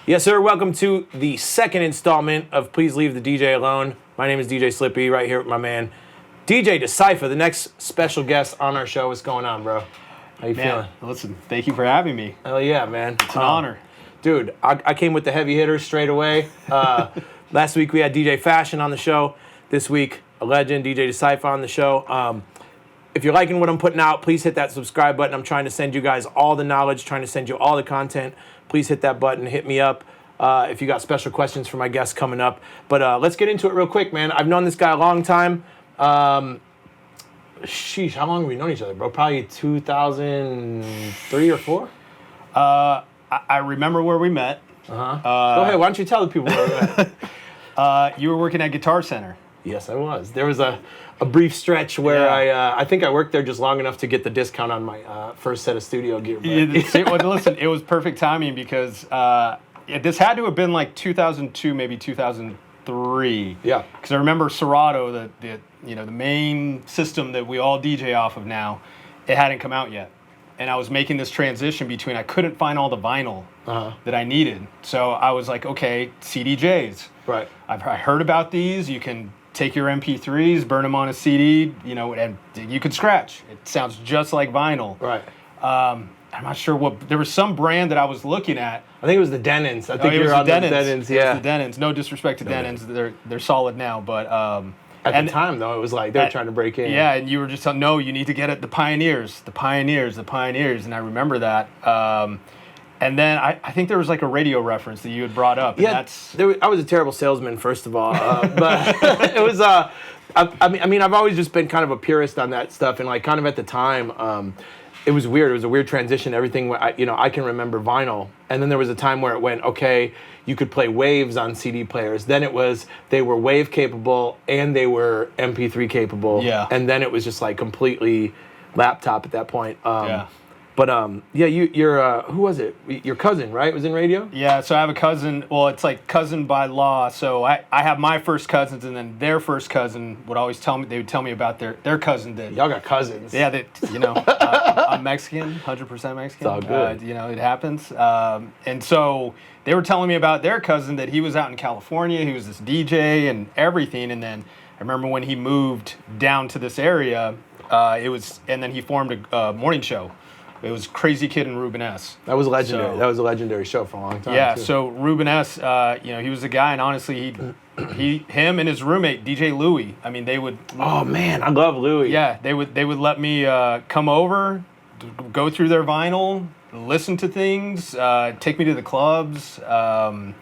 Yes, sir. Welcome to the second installment of Please Leave the DJ Alone. My name is DJ Slippe, right here with my man, DJ Decipha, the next special guest on our show. What's going on, bro? How you feeling? Listen, thank you for having me. Hell yeah, man. It's an honor. Dude, I came with the heavy hitters straight away. Last week we had DJ Fashion on the show. This week, a legend, DJ Decipha on the show. If you're liking what I'm putting out, please hit that subscribe button. I'm trying to send you guys all the knowledge, trying to send you all the content. Please hit that button, hit me up if you got special questions for my guests coming up. But let's get into it real quick, man. I've known this guy a long time. Sheesh, how long have we known each other, bro? Probably 2003 or 4? I remember where we met. Go ahead, why don't you tell the people where we met? You were working at Guitar Center. Yes, I was. There was a brief stretch where I think I worked there just long enough to get the discount on my first set of studio gear. Listen, it was perfect timing because this had to have been like 2002, maybe 2003. Yeah. Because I remember Serato, the main system that we all DJ off of now, it hadn't come out yet. And I was making this transition between, I couldn't find all the vinyl that I needed. So I was like, okay, CDJs. Right. I heard about these. You can take your MP3s, burn them on a CD, and you can scratch. It sounds just like vinyl. Right. I'm not sure there was some brand that I was looking at. I think it was the Denons. I think you were on the Denons. Yeah. It was the Denons. No disrespect to Denons. They're solid now, but at the time though, it was like they were trying to break in. Yeah, and you were just telling, no, you need to get it. The Pioneers, and I remember that. And then I think there was like a radio reference that you had brought up. Yeah, I was a terrible salesman, first of all, but it was. I mean, I've always just been kind of a purist on that stuff, and like kind of at the time, it was weird. It was a weird transition. Everything, I can remember vinyl, and then there was a time where it went, okay, you could play waves on CD players. Then they were wave capable and they were MP3 capable. Yeah. And then it was just like completely laptop at that point. Yeah. But you're who was it? Your cousin, right? Was in radio? Yeah, so I have a cousin. Well, it's like cousin by law. So I have my first cousins, and then their first cousin would always tell me. They would tell me about their cousin that. Y'all got cousins. Yeah, I'm Mexican, 100% Mexican. It's all good. It happens. And so they were telling me about their cousin that he was out in California. He was this DJ and everything. And then I remember when he moved down to this area, and then he formed a morning show. It was Crazy Kid and Ruben S. That was legendary. That was a legendary show for a long time. Yeah, too. So Ruben S. He was a guy, and honestly, him and his roommate DJ Louie. I mean, they would. Oh man, I love Louie. Yeah, they would let me come over, go through their vinyl, listen to things, take me to the clubs. I'd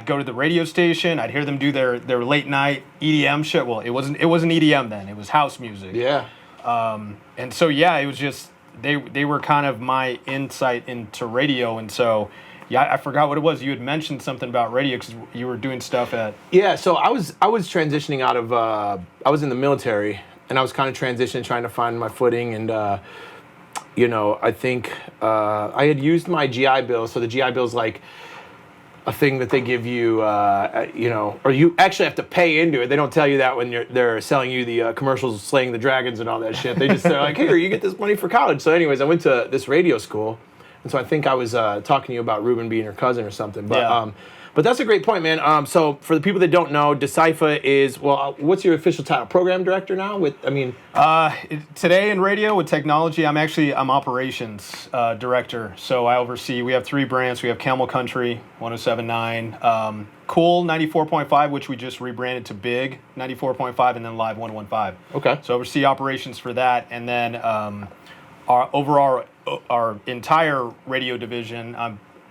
go to the radio station. I'd hear them do their late night EDM show. Well, it wasn't EDM then. It was house music. Yeah. And so it was just. They were kind of my insight into radio, and so I forgot what it was. You had mentioned something about radio because you were doing stuff at. Yeah, so I was transitioning out of I was in the military, and I was kind of transitioning, trying to find my footing, and I think I had used my GI Bill. So the GI Bill is like a thing that they give you, or you actually have to pay into it. They don't tell you that when they're selling you the commercials, slaying the dragons and all that shit. They're like, here, you get this money for college. So anyways, I went to this radio school, and so I think I was talking to you about Ruben being your cousin or something. But yeah. But that's a great point, man. So for the people that don't know, Decipha is, what's your official title? Program director now? Today in radio with technology, I'm operations director. So I oversee, we have 3 brands. We have Camel Country, 107.9, Cool 94.5, which we just rebranded to Big 94.5, and then Live 101.5. Okay. So I oversee operations for that. And then our entire radio division,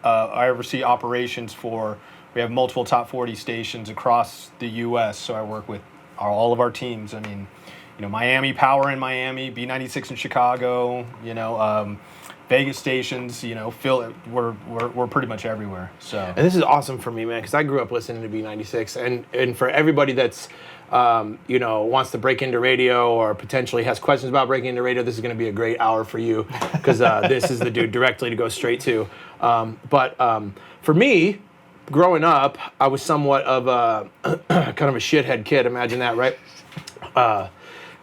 I oversee operations for. We have multiple top 40 stations across the U.S., so I work with all of our teams. I mean, Miami Power in Miami, B96 in Chicago, Vegas stations. We're pretty much everywhere. So. And this is awesome for me, man, because I grew up listening to B96, and for everybody that's wants to break into radio or potentially has questions about breaking into radio, this is going to be a great hour for you because this is the dude directly to go straight to. But for me, growing up, I was somewhat of a kind of a shithead kid. Imagine that, right?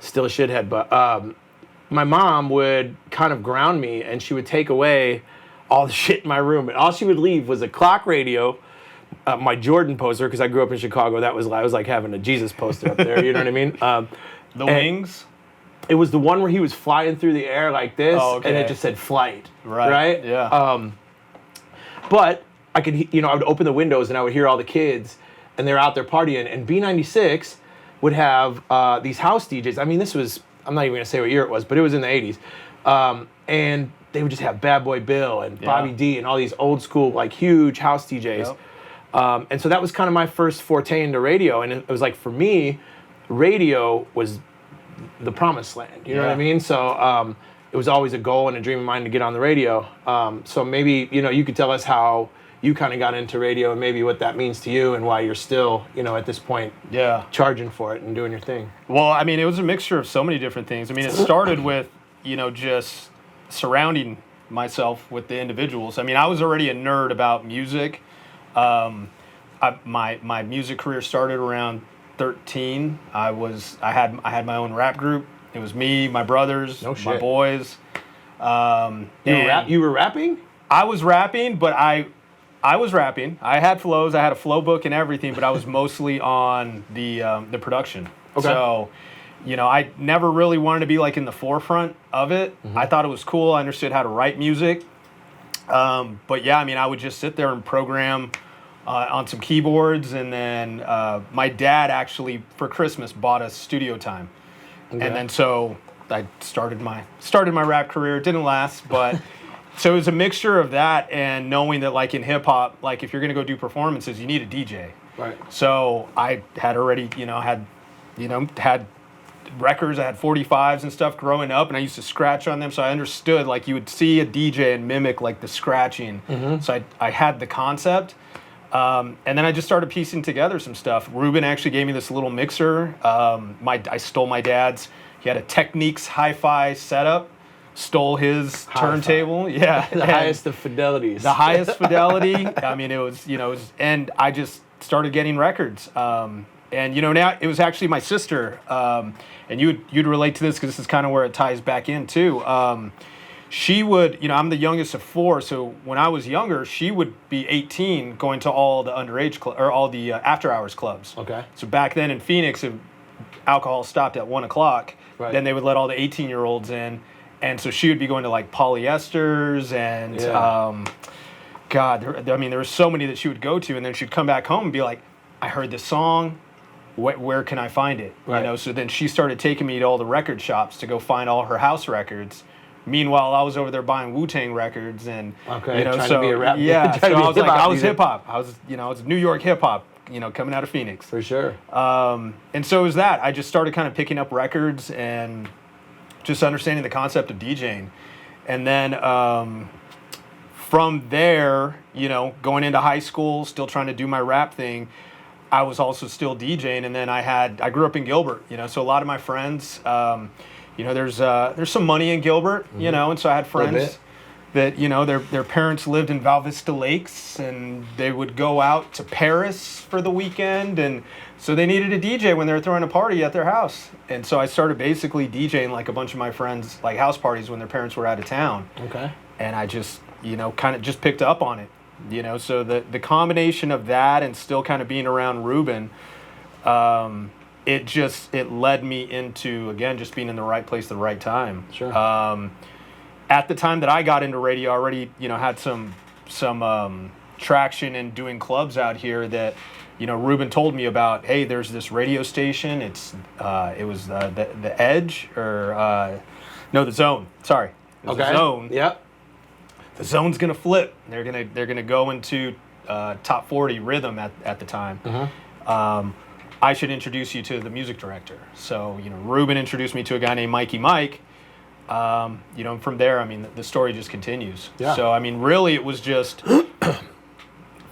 Still a shithead, but my mom would kind of ground me, and she would take away all the shit in my room. And all she would leave was a clock radio, my Jordan poster, because I grew up in Chicago. I was like having a Jesus poster up there. You know what I mean? The wings? It was the one where he was flying through the air like this, okay. and it just said flight. Right? Yeah. But I could, I would open the windows and I would hear all the kids, and they're out there partying. And B96 would have these house DJs. I mean, I'm not even going to say what year it was, but it was in the 80s. And they would just have Bad Boy Bill and Bobby D and all these old school, like, huge house DJs. Yep. And so that was kind of my first forte into radio. And it was like, for me, radio was the promised land. You know what I mean? So it was always a goal and a dream of mine to get on the radio. So maybe, you could tell us how you kind of got into radio and maybe what that means to you and why you're still, at this point, charging for it and doing your thing. Well, I mean, it was a mixture of so many different things. I mean, it started with, just surrounding myself with the individuals. I mean, I was already a nerd about music. My music career started around 13. I had my own rap group. It was me, my brothers, my boys. You were rapping? I was rapping, but I was rapping. I had flows. I had a flow book and everything, but I was mostly on the production. Okay. So, I never really wanted to be like in the forefront of it. Mm-hmm. I thought it was cool. I understood how to write music. But yeah, I mean, I would just sit there and program on some keyboards, and then my dad actually for Christmas bought us studio time, and then so I started my rap career. It didn't last, but so it was a mixture of that and knowing that, like, in hip hop, like, if you're gonna go do performances, you need a DJ. Right. So I had already had records. I had 45s and stuff growing up, and I used to scratch on them, so I understood, like, you would see a DJ and mimic, like, the scratching. Mm-hmm. So I had the concept, and then I just started piecing together some stuff. Ruben actually gave me this little mixer. I stole my dad's. He had a Technics hi-fi setup. Stole his turntable. Yeah. The highest of fidelities. The highest fidelity. I mean, it was, and I just started getting records. And now it was actually my sister, and you'd relate to this because this is kind of where it ties back in too. She would, I'm the youngest of 4, so when I was younger, she would be 18, going to all the underage or all the after hours clubs. Okay. So back then in Phoenix, if alcohol stopped at 1 o'clock, then they would let all the 18-year-olds in, and so she would be going to, like, Polyesters and there were so many that she would go to, and then she'd come back home and be like, I heard this song. Where can I find it? Right. So then she started taking me to all the record shops to go find all her house records. Meanwhile, I was over there buying Wu-Tang records and trying to be a rap. Yeah, so I was like, I was hip hop. I was New York hip hop. Coming out of Phoenix. For sure. And so it was that. I just started kind of picking up records and just understanding the concept of DJing, and then from there, going into high school, still trying to do my rap thing. I was also still DJing, and then I grew up in Gilbert, so a lot of my friends, there's some money in Gilbert, and so I had friends that, their parents lived in Val Vista Lakes, and they would go out to Paris for the weekend, and so they needed a DJ when they were throwing a party at their house. And so I started basically DJing, like, a bunch of my friends, like, house parties when their parents were out of town. Okay. And I just, kind of just picked up on it. So the combination of that and still kind of being around Ruben, it led me into, again, just being in the right place at the right time. Sure. At the time that I got into radio, I already, had some traction in doing clubs out here that, Ruben told me about. Hey, there's this radio station. It was the Edge or the Zone. Sorry. It was the Zone. Yep. The Zone's gonna flip. They're gonna go into top 40 rhythm at the time. Mm-hmm. I should introduce you to the music director. So Ruben introduced me to a guy named Mikey Mike. And from there, I mean, the story just continues. Yeah. So I mean, really, it was just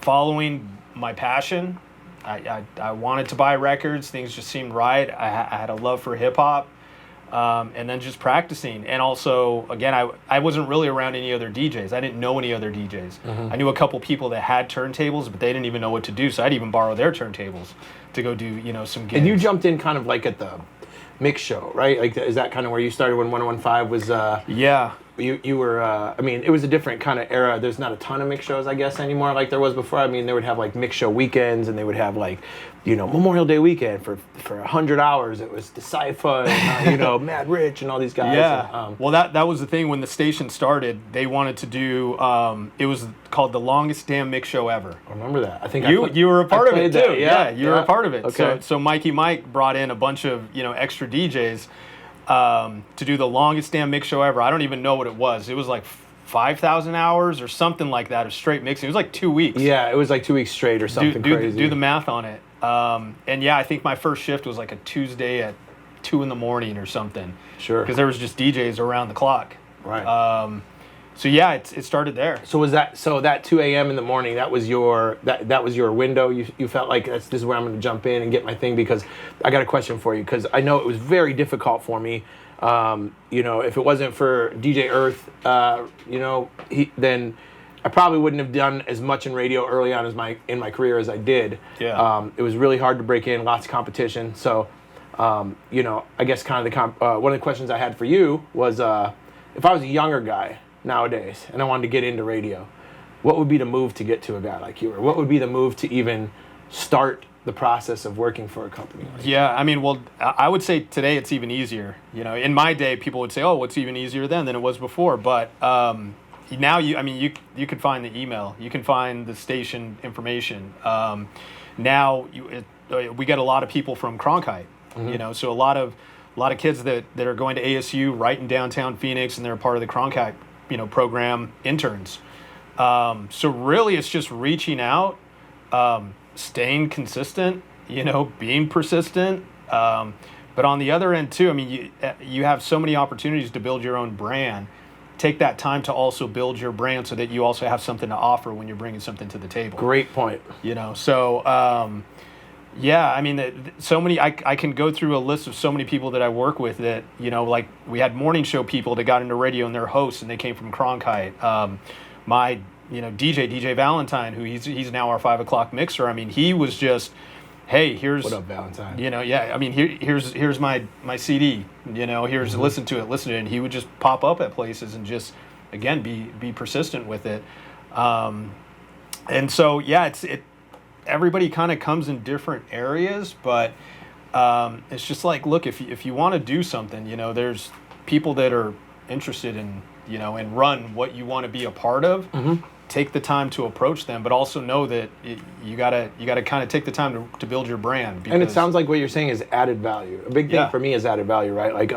following my passion. I wanted to buy records. Things just seemed right. I had a love for hip hop. And then just practicing. And also, again, I wasn't really around any other DJs. I didn't know any other DJs. Mm-hmm. I knew a couple people that had turntables, but they didn't even know what to do. So I'd even borrow their turntables to go do, some gigs. And you jumped in kind of like at the mix show, right? Like, is that kind of where you started when 115 was? Yeah. you were, I mean, it was a different kind of era. There's not a ton of mix shows, I guess, anymore like there was before. I mean, they would have like mix show weekends, and they would have like, you know, Memorial Day weekend for 100 hours. It was Decipha and, you know, Mad Rich and all these guys. Yeah. And, well, that was the thing when the station started. They wanted to do, it was called the longest damn mix show ever. I remember that. I think you were a part of it too. That. Yeah, you were a part of it. Okay. So Mikey Mike brought in a bunch of, you know, extra DJs to do the longest damn mix show ever. I don't even know what it was. It was like 5,000 hours or something like that of straight mixing. It was like 2 weeks. Yeah, it was like 2 weeks straight or something crazy. Do the math on it. And yeah, I think my first shift was like a Tuesday at 2 a.m. or something. Sure. Because there was just DJs around the clock. Right. So yeah, it started there. So was that 2 a.m. in the morning? That was your that was your window. You felt like this is where I'm going to jump in and get my thing, because I got a question for you, because I know it was very difficult for me. You know, if it wasn't for DJ Earth, you know, then I probably wouldn't have done as much in radio early on in my career as I did. Yeah. It was really hard to break in, lots of competition. So, you know, I guess kind of one of the questions I had for you was, if I was a younger guy nowadays and I wanted to get into radio, what would be the move to get to a guy like you? Or what would be the move to even start the process of working for a company like Yeah, I mean, well, I would say today it's even easier. You know, in my day, people would say, "Oh, what's even easier then than it was before?" But now you could find the email, you can find the station information. Now we get a lot of people from Cronkite. Mm-hmm. You know, so a lot of kids that are going to ASU right in downtown Phoenix, and they're part of the Cronkite, you know, program interns. So really, it's just reaching out, staying consistent, you know, being persistent. But on the other end too, I mean, you have so many opportunities to build your own brand. Take that time to also build your brand so that you also have something to offer when you're bringing something to the table. Great point. You know, so yeah, I mean, so many. I can go through a list of so many people that I work with that, you know, like we had morning show people that got into radio and they're hosts and they came from Cronkite. My, you know, DJ Valentine, who he's now our 5 o'clock mixer. I mean, he was just, hey, here's What up, Valentine? You know, yeah. I mean, here's my CD. You know, here's listen to it, and he would just pop up at places and just, again, be persistent with it. And so yeah, everybody kind of comes in different areas, but it's just like, look, if you want to do something, you know, there's people that are interested in, you know, and run what you want to be a part of. Mm-hmm. Take the time to approach them, but also know that you gotta kind of take the time to build your brand. And it sounds like what you're saying is added value. A big thing for me is added value, right? Like,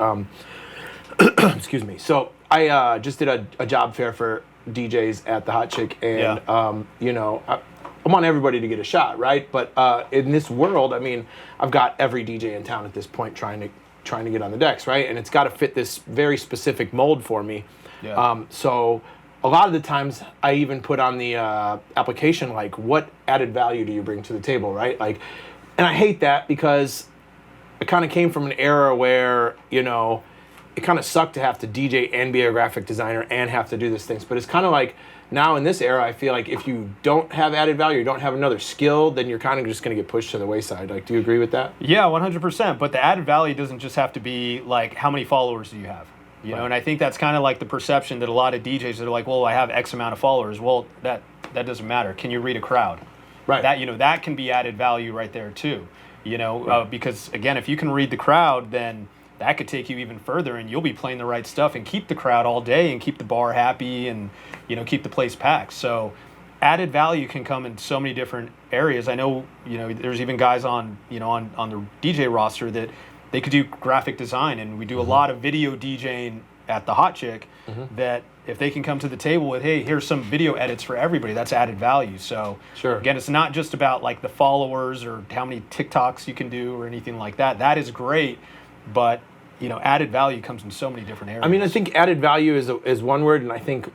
excuse me. So I just did a job fair for DJs at the Hot Chick, and you know, I want everybody to get a shot, right? But in this world, I mean, I've got every DJ in town at this point trying to get on the decks, right? And it's got to fit this very specific mold for me. Yeah. So a lot of the times I even put on the application, like, what added value do you bring to the table, right? Like, and I hate that because it kind of came from an era where, you know, it kind of sucked to have to DJ and be a graphic designer and have to do these things. But it's kind of like now in this era, I feel like if you don't have added value, you don't have another skill, then you're kind of just going to get pushed to the wayside. Like, do you agree with that? Yeah, 100%. But the added value doesn't just have to be like, how many followers do you have? You know, and I think that's kind of like the perception that a lot of DJs that are like, well, I have X amount of followers. Well, that doesn't matter. Can you read a crowd? Right. That, you know, that can be added value right there too. You know, because again, if you can read the crowd, then that could take you even further, and you'll be playing the right stuff and keep the crowd all day and keep the bar happy and, you know, keep the place packed. So added value can come in so many different areas. I know, you know, there's even guys on, you know, on the DJ roster that they could do graphic design, and we do a lot of video DJing at the Hot Chick, that if they can come to the table with, hey, here's some video edits for everybody, that's added value. So again, it's not just about like the followers or how many TikToks you can do or anything like that. That is great, but you know, added value comes in so many different areas. I mean, I think added value is one word, and I think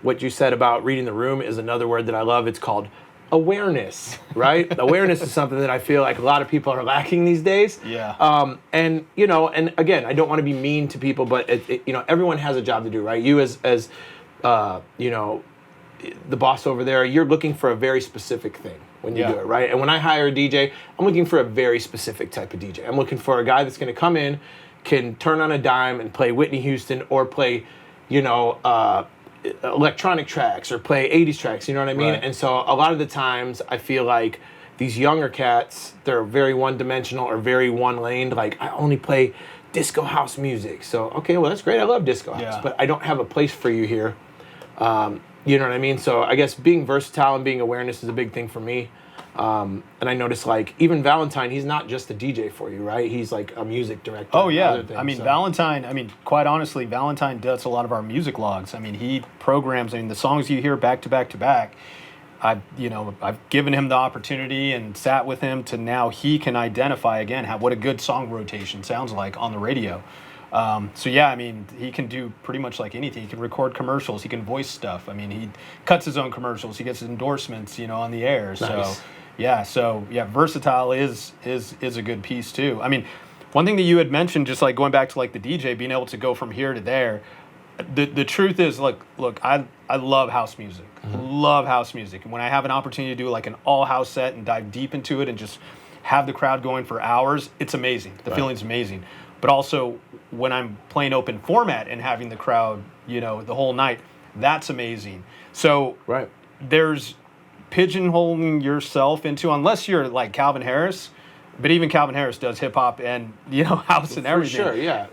what you said about reading the room is another word that I love. It's called awareness, right? Awareness is something that I feel like a lot of people are lacking these days. Yeah. And you know, and again, I don't want to be mean to people, but you know, everyone has a job to do, right? You as you know, the boss over there, you're looking for a very specific thing when you do it, right? And when I hire a DJ, I'm looking for a very specific type of DJ. I'm looking for a guy that's going to come in, can turn on a dime and play Whitney Houston or play electronic tracks or play 80s tracks, you know what I mean? Right. And so a lot of the times I feel like these younger cats, they're very one-dimensional or very one-laned. Like, I only play disco house music. So, okay, well, that's great. I love disco house, Yeah. but I don't have a place for you here. You know what I mean? So I guess being versatile and being awareness is a big thing for me. And I noticed, like, even Valentine, he's not just a DJ for you, right? He's like a music director. Oh, and yeah. other things, I mean, so. Valentine, quite honestly, Valentine does a lot of our music logs. I mean, he programs, the songs you hear back to back to back, I've given him the opportunity and sat with him to now he can identify, again, what a good song rotation sounds like on the radio. So, yeah, I mean, he can do pretty much like anything. He can record commercials. He can voice stuff. I mean, he cuts his own commercials. He gets endorsements, on the air. Nice. So, versatile is a good piece, too. I mean, one thing that you had mentioned, just like going back to like the DJ, being able to go from here to there, the truth is, look, I love house music. Love house music. And when I have an opportunity to do like an all house set and dive deep into it and just have the crowd going for hours, it's amazing. The feeling's amazing. But also when I'm playing open format and having the crowd, the whole night, that's amazing. So there's pigeonholing yourself into, unless you're like Calvin Harris, but even Calvin Harris does hip hop and, house and everything. For sure, yeah.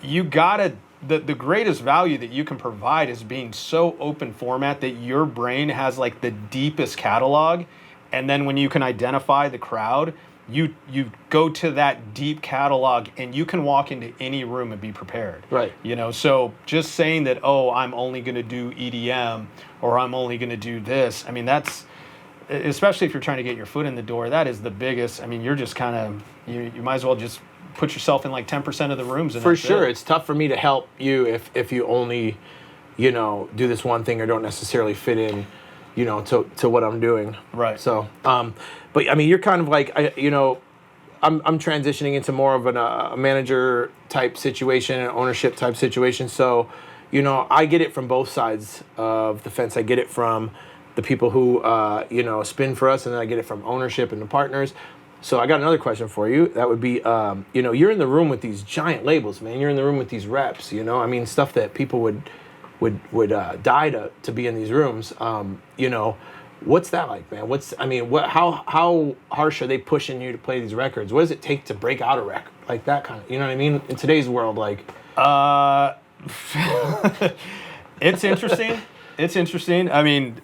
You gotta, the greatest value that you can provide is being so open format that your brain has like the deepest catalog. And then when you can identify the crowd, you go to that deep catalog and you can walk into any room and be prepared. Right. So just saying that, I'm only going to do EDM or I'm only going to do this. I mean, that's, especially if you're trying to get your foot in the door, that is the biggest. I mean, you're just kind of, you might as well just put yourself in like 10% of the rooms. And for sure. It's tough for me to help you if you only, do this one thing or don't necessarily fit in, to what I'm doing. Right. So, but I mean, you're kind of like, I'm transitioning into more of a manager type situation, an ownership type situation. So, I get it from both sides of the fence. I get it from the people who, spin for us, and then I get it from ownership and the partners. So I got another question for you. That would be, you're in the room with these giant labels, man. You're in the room with these reps, I mean, stuff that people would die to be in these rooms. What's that like, man? How harsh are they pushing you to play these records? What does it take to break out a record like that kind of, you know what I mean? In today's world, like. It's interesting. It's interesting. I mean,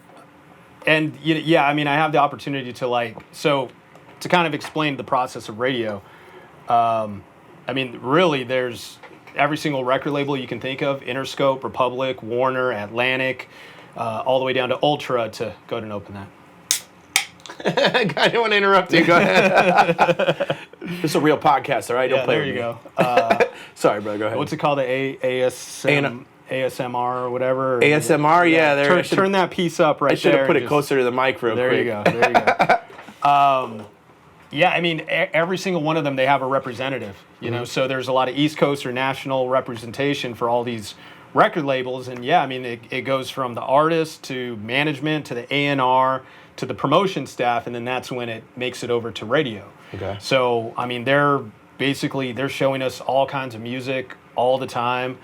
and I mean, I have the opportunity to kind of explain the process of radio. I mean, really, there's every single record label you can think of: Interscope, Republic, Warner, Atlantic, all the way down to Ultra. To go ahead and open that. I didn't want to interrupt you. Go ahead. This is a real podcast, all right? Don't play there with you me. go. Sorry, bro. Go ahead. What's it called? The ASMR or whatever. ASMR, yeah. Turn that piece up right there. I should have put it closer to the mic real quick. There you go. There you go. Yeah, I mean, every single one of them, they have a representative, so there's a lot of East Coast or national representation for all these record labels. And yeah, I mean, it goes from the artist to management to the A&R to the promotion staff, and then that's when it makes it over to radio. Okay. So, I mean, they're showing us all kinds of music all the time.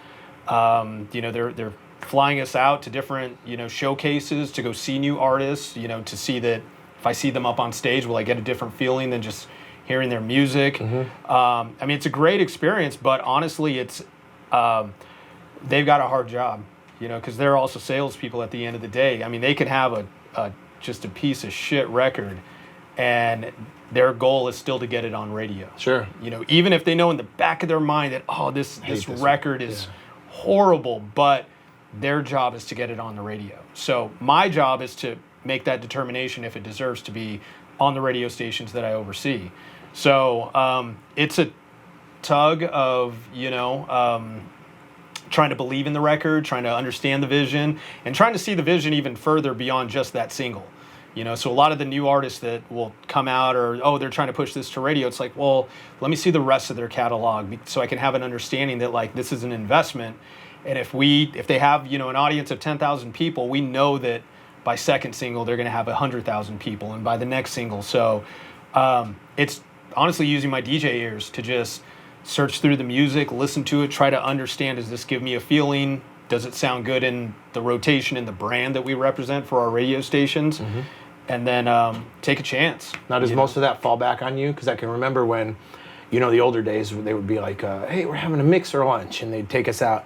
They're flying us out to different, showcases to go see new artists, to see that if I see them up on stage, will I get a different feeling than just hearing their music? Mm-hmm. I mean, it's a great experience, but honestly, it's they've got a hard job, because they're also salespeople at the end of the day. I mean, they could have just a piece of shit record, and their goal is still to get it on radio. Sure. Even if they know in the back of their mind that, this record is horrible, but their job is to get it on the radio. So my job is to make that determination if it deserves to be on the radio stations that I oversee. So it's a tug of, trying to believe in the record, trying to understand the vision, and trying to see the vision even further beyond just that single. So a lot of the new artists that will come out or, they're trying to push this to radio, it's like, well, let me see the rest of their catalog so I can have an understanding that, like, this is an investment. And if they have, an audience of 10,000 people, we know that by second single, they're going to have 100,000 people, and by the next single. So it's honestly using my DJ ears to just search through the music, listen to it, try to understand, does this give me a feeling? Does it sound good in the rotation and the brand that we represent for our radio stations? And then take a chance. Now, does most of that fall back on you? Because I can remember when, the older days, they would be like, hey, we're having a mixer lunch, and they'd take us out,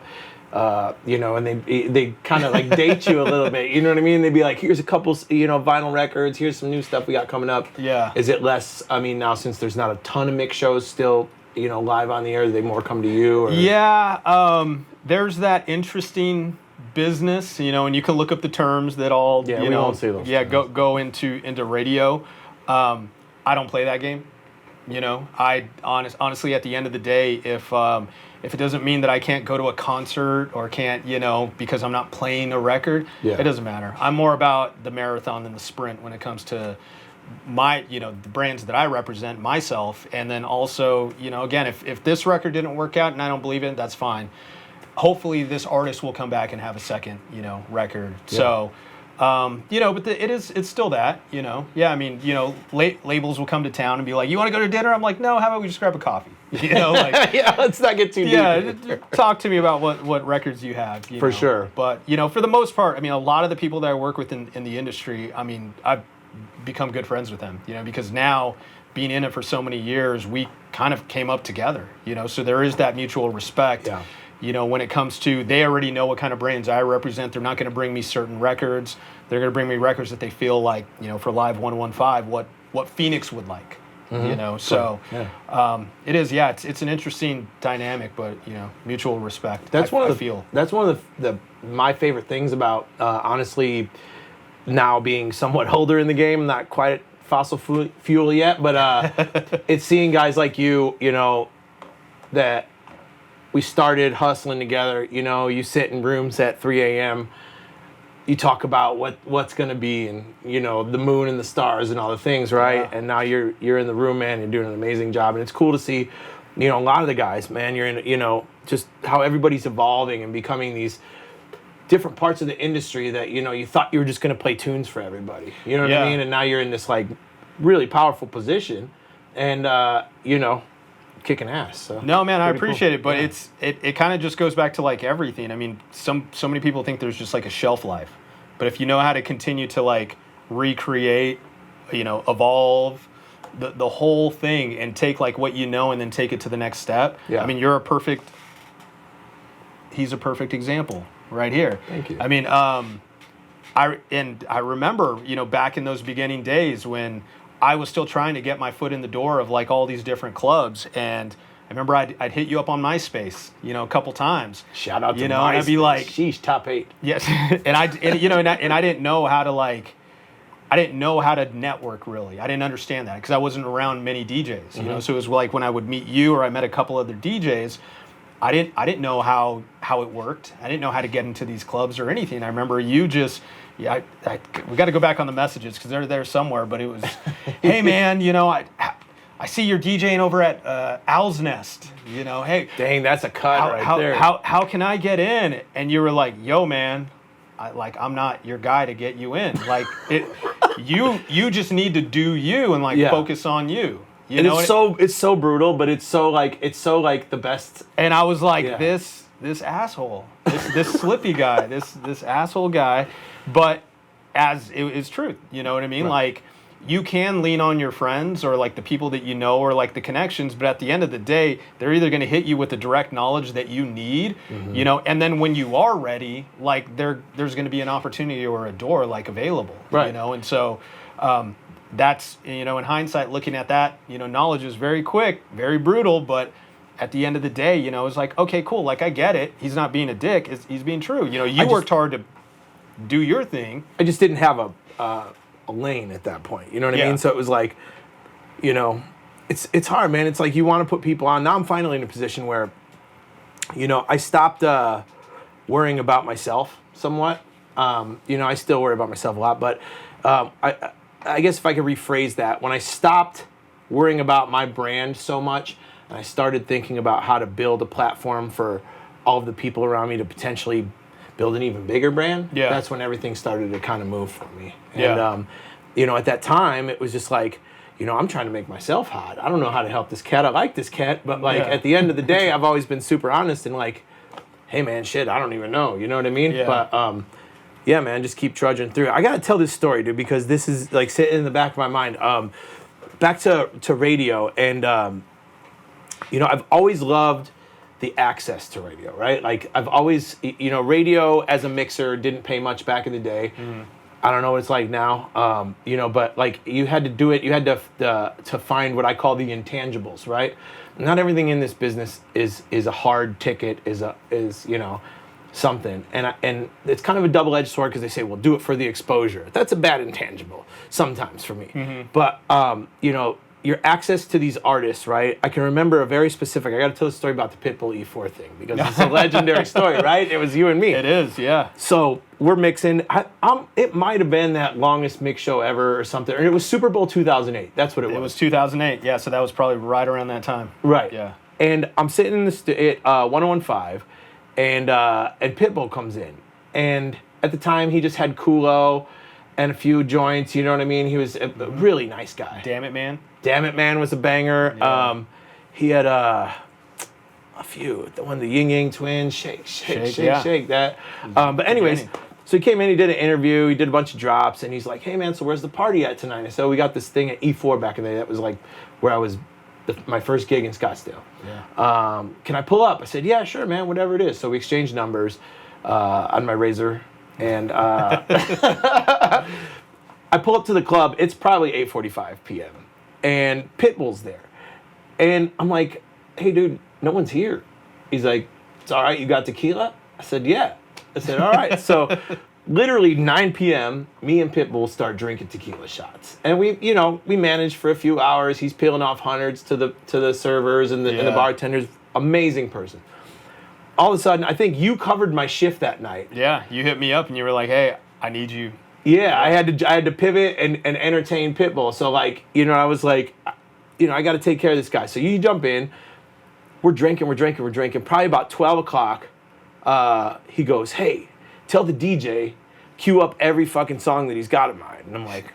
and they kind of like date you a little bit, you know what I mean? They'd be like, here's a couple, vinyl records, here's some new stuff we got coming up. Yeah. Is it less, now since there's not a ton of mix shows still, live on the air, do they more come to you? Or? Yeah, there's that interesting business, and you can look up the terms that all, we won't say those terms. go into radio. I don't play that game. I honestly, at the end of the day, if it doesn't mean that I can't go to a concert or can't, because I'm not playing a record, it doesn't matter. I'm more about the marathon than the sprint when it comes to my, the brands that I represent, myself. And then also, again, if this record didn't work out and I don't believe it, that's fine. Hopefully this artist will come back and have a second, record. Yeah. So, but it's still that, Yeah, labels will come to town and be like, you want to go to dinner? I'm like, no, how about we just grab a coffee? Yeah, let's not get too deep. Yeah, talk to me about what records you have. For sure. But, for the most part, a lot of the people that I work with in the industry, I've become good friends with them, because now being in it for so many years, we kind of came up together, so there is that mutual respect. Yeah. When it comes to, they already know what kind of brands I represent. They're not going to bring me certain records. They're going to bring me records that they feel like, for Live 115, what Phoenix would like, So it is, it's an interesting dynamic, but, mutual respect. That's one of the my favorite things about, honestly, now being somewhat older in the game, not quite at fossil fuel yet, but it's seeing guys like you, that we started hustling together. You sit in rooms at 3 a.m. You talk about what's going to be, and the moon and the stars and all the things, right? Yeah. And now you're in the room, man. You're doing an amazing job, and it's cool to see. A lot of the guys, man. You're in, just how everybody's evolving and becoming these different parts of the industry that you thought you were just going to play tunes for everybody. You know what I mean? And now you're in this like really powerful position, and kicking ass. So no, man, I appreciate cool. it, but it kind of just goes back to like everything. So many people think there's just like a shelf life, but if you know how to continue to like recreate, evolve the whole thing and take like what and then take it to the next step. Yeah. He's a perfect example right here. Thank you. I remember, back in those beginning days when I was still trying to get my foot in the door of like all these different clubs, and I remember I'd hit you up on MySpace, a couple times. Shout out to MySpace. And I'd be like, "Sheesh, top 8." Yes, and I didn't know how to I didn't know how to network really. I didn't understand that because I wasn't around many DJs, So it was like when I would meet you or I met a couple other DJs, I didn't know how it worked. I didn't know how to get into these clubs or anything. I remember you just. Yeah, we got to go back on the messages because they're there somewhere. But it was, hey man, I see you're DJing over at Owl's Nest. Hey, dang, that's a cut there. How can I get in? And you were like, yo man, I'm not your guy to get you in. Like you just need to do you and focus on you. It's so brutal, but it's so the best. And I was like, this asshole, this Slippe guy, this asshole guy. But as it is truth, you know what I mean? Right. Like you can lean on your friends or like the people that or like the connections, but at the end of the day, they're either going to hit you with the direct knowledge that you need, and then when you are ready, like there's going to be an opportunity or a door like available, right. And so that's, in hindsight, looking at that, knowledge is very quick, very brutal, but at the end of the day, it's like, okay, cool. Like I get it. He's not being a dick. He's being true. You worked hard to do your thing. I just didn't have a lane at that point. You know what I mean? So it was like, it's hard, man. It's like you want to put people on. Now I'm finally in a position where, I stopped worrying about myself somewhat. I still worry about myself a lot, but I guess if I could rephrase that, when I stopped worrying about my brand so much, and I started thinking about how to build a platform for all of the people around me to potentially build an even bigger brand, that's when everything started to kind of move for me. And, at that time, it was just like, I'm trying to make myself hot. I don't know how to help this cat. I like this cat, but like at the end of the day, I've always been super honest and like, hey man, shit, I don't even know. You know what I mean? Yeah. But yeah, man, just keep trudging through. I gotta tell this story, dude, because this is like sitting in the back of my mind. Back to radio, and I've always loved the access to radio, right? Like I've always, radio as a mixer didn't pay much back in the day. I don't know what it's like now, but like you had to do it. You had to find what I call the intangibles, right? Not everything in this business is a hard ticket, is something, and it's kind of a double-edged sword because they say, well, do it for the exposure. That's a bad intangible sometimes for me. But your access to these artists, right? I can remember a very specific. I got to tell a story about the Pitbull E4 thing because it's a legendary story, right? It was you and me. It is, yeah. So we're mixing. It might have been that longest mix show ever or something. Or it was Super Bowl 2008. That's what it was. It was 2008. Yeah, so that was probably right around that time. Right. Yeah. And I'm sitting in at 1015, and Pitbull comes in, and at the time he just had Kulo and a few joints. You know what I mean? He was a really nice guy. Damn It Man. Damn It Man was a banger. Yeah. He had a few. The one, the Ying Yang Twins, shake that. But anyways, so he came in, he did an interview, he did a bunch of drops, and he's like, hey man, so where's the party at tonight? And so we got this thing at E4 back in the day. That was like where I was, my first gig in Scottsdale. Yeah. Can I pull up? I said, yeah, sure, man, whatever it is. So we exchanged numbers on my Razor, and I pull up to the club. It's probably 8:45 p.m. and Pitbull's there. And I'm like, hey, dude, no one's here. He's like, it's all right, you got tequila? I said, yeah. I said, all right. So literally 9 p.m., me and Pitbull start drinking tequila shots. And we managed for a few hours. He's peeling off hundreds to the servers and the bartenders. Amazing person. All of a sudden, I think you covered my shift that night. Yeah, you hit me up and you were like, hey, I need you. Yeah, I had to pivot and entertain Pitbull. So like, I was like, I got to take care of this guy. So you jump in, we're drinking. Probably about 12 o'clock, he goes, hey, tell the DJ, cue up every fucking song that he's got in mind. And I'm like,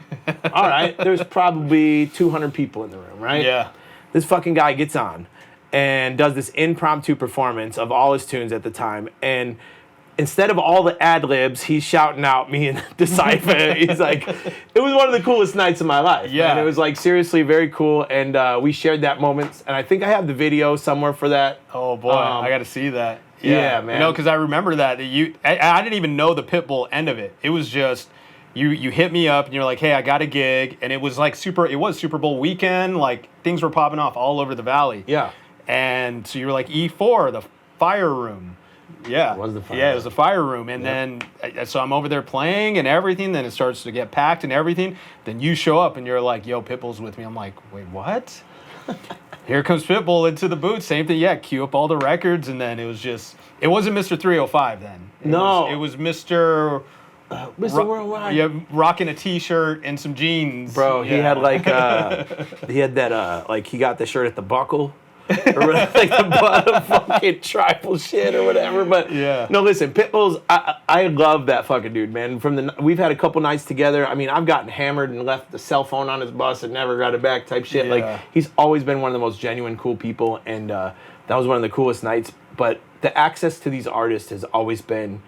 all right, there's probably 200 people in the room, right? Yeah. This fucking guy gets on and does this impromptu performance of all his tunes at the time. And instead of all the ad-libs, he's shouting out me and Decipha. He's like, it was one of the coolest nights of my life. Yeah. Man. It was like seriously very cool. And we shared that moment. And I think I have the video somewhere for that. Oh boy, I got to see that. Yeah, man. Because I remember that I didn't even know the Pitbull end of it. It was just, you hit me up and you're like, hey, I got a gig. And it was like it was Super Bowl weekend. Like things were popping off all over the valley. Yeah. And so you were like, E4, the fire room. Yeah. It was the fire room. It was the fire room. And then, so I'm over there playing and everything. Then it starts to get packed and everything. Then you show up and you're like, yo, Pitbull's with me. I'm like, wait, what? Here comes Pitbull into the booth. Same thing. Yeah, cue up all the records. And then it wasn't Mr. 305 then. It was Mr. Mr. Worldwide. Yeah, rocking a T-shirt and some jeans. Bro, he had like, he had that, like he got the shirt at the buckle. Or like the bottom fucking tribal shit or whatever. But no, listen, Pitbull's, I love that fucking dude, man. We've had a couple nights together. I mean, I've gotten hammered and left the cell phone on his bus and never got it back type shit. Yeah. Like, he's always been one of the most genuine, cool people. And that was one of the coolest nights. But the access to these artists has always been,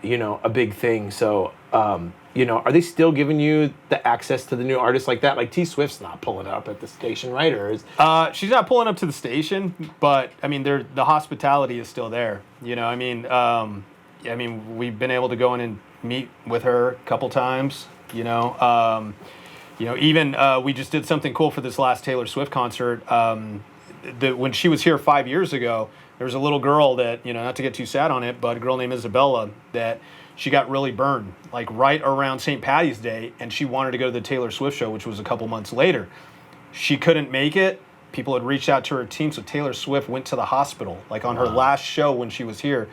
a big thing. So, are they still giving you the access to the new artists like that? Like T Swift's not pulling up at the station, right? Or is she's not pulling up to the station, but I mean, the hospitality is still there. I mean, we've been able to go in and meet with her a couple times. Even we just did something cool for this last Taylor Swift concert. When she was here 5 years ago, there was a little girl that, not to get too sad on it, but a girl named Isabella that she got really burned, like right around St. Patty's Day, and she wanted to go to the Taylor Swift show, which was a couple months later. She couldn't make it. People had reached out to her team, so Taylor Swift went to the hospital, like on her last show when she was here,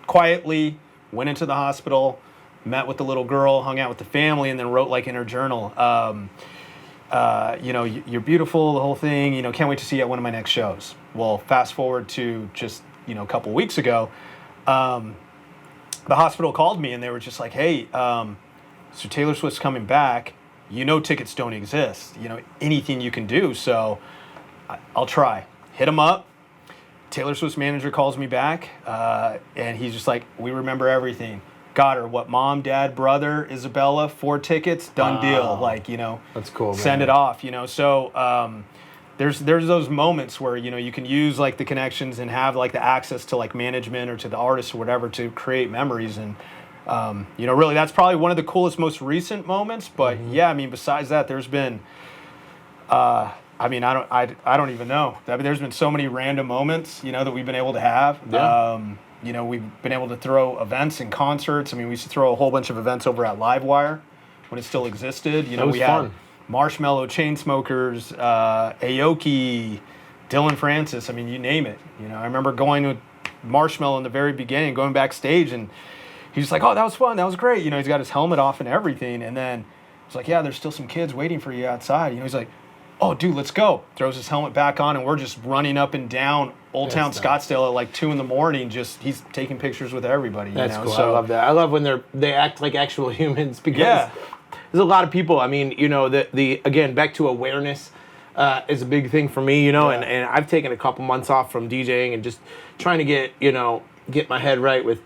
quietly went into the hospital, met with the little girl, hung out with the family, and then wrote like in her journal, you're beautiful, the whole thing, can't wait to see you at one of my next shows. Well, fast forward to just, a couple weeks ago, the hospital called me and they were just like, hey, so Taylor Swift's coming back. tickets don't exist. Anything you can do. So I'll try. Hit him up. Taylor Swift's manager calls me back, and he's just like, we remember everything. Got her. What, mom, dad, brother, Isabella, 4 tickets, done deal. Like, that's cool, send man. it off, So there's those moments where, you can use like the connections and have like the access to like management or to the artist or whatever to create memories. And, really that's probably one of the coolest, most recent moments. But besides that, there's been, I don't even know. There's been so many random moments, that we've been able to have. Yeah. We've been able to throw events and concerts. We used to throw a whole bunch of events over at Livewire when it still existed. That was fun. Had Marshmello, Chainsmokers, Aoki, Dylan Francis. You name it. I remember going with Marshmello in the very beginning, going backstage, and he's like, "Oh, that was fun. That was great." He's got his helmet off and everything, and then it's like, "Yeah, there's still some kids waiting for you outside." He's like, "Oh, dude, let's go." Throws his helmet back on, and we're just running up and down Old Town Scottsdale at like 2 a.m. He's taking pictures with everybody. That's cool. So, I love that. I love when they act like actual humans because there's a lot of people. Again, back to awareness is a big thing for me. And I've taken a couple months off from DJing and just trying to get my head right with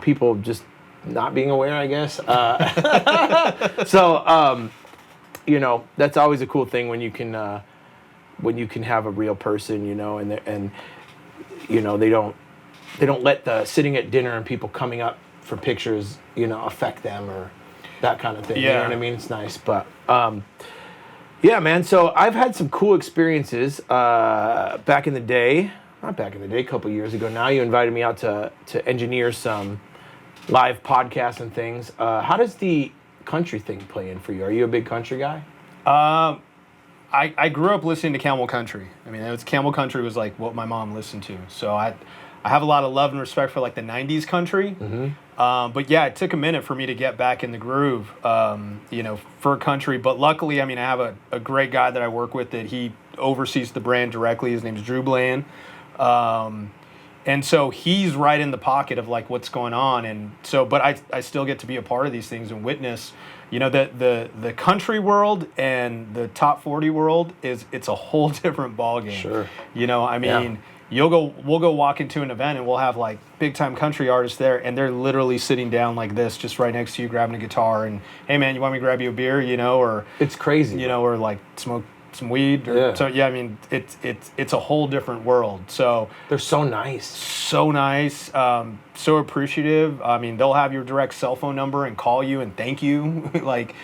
people just not being aware, I guess. That's always a cool thing when you can have a real person, and they don't let the sitting at dinner and people coming up for pictures, affect them or that kind of thing. Yeah. You know what I mean? It's nice, but yeah, man. So I've had some cool experiences back in the day. Not back in the day, a couple years ago. Now you invited me out to engineer some live podcasts and things. How does the country thing play in for you? Are you a big country guy? I grew up listening to Camel Country. Camel Country was like what my mom listened to. So I have a lot of love and respect for like the 90s country. Mm-hmm. But yeah, it took a minute for me to get back in the groove, for country. But luckily, I have a great guy that I work with that he oversees the brand directly. His name's Drew Bland. And so he's right in the pocket of like what's going on. And so, but I still get to be a part of these things and witness, the country world and the top 40 world it's a whole different ballgame. Sure. We'll go walk into an event and we'll have like big time country artists there and they're literally sitting down like this, just right next to you, grabbing a guitar and, hey man, you want me to grab you a beer, or it's crazy, or like smoke some weed. So it's a whole different world. So they're so nice, so appreciative. They'll have your direct cell phone number and call you and thank you. Like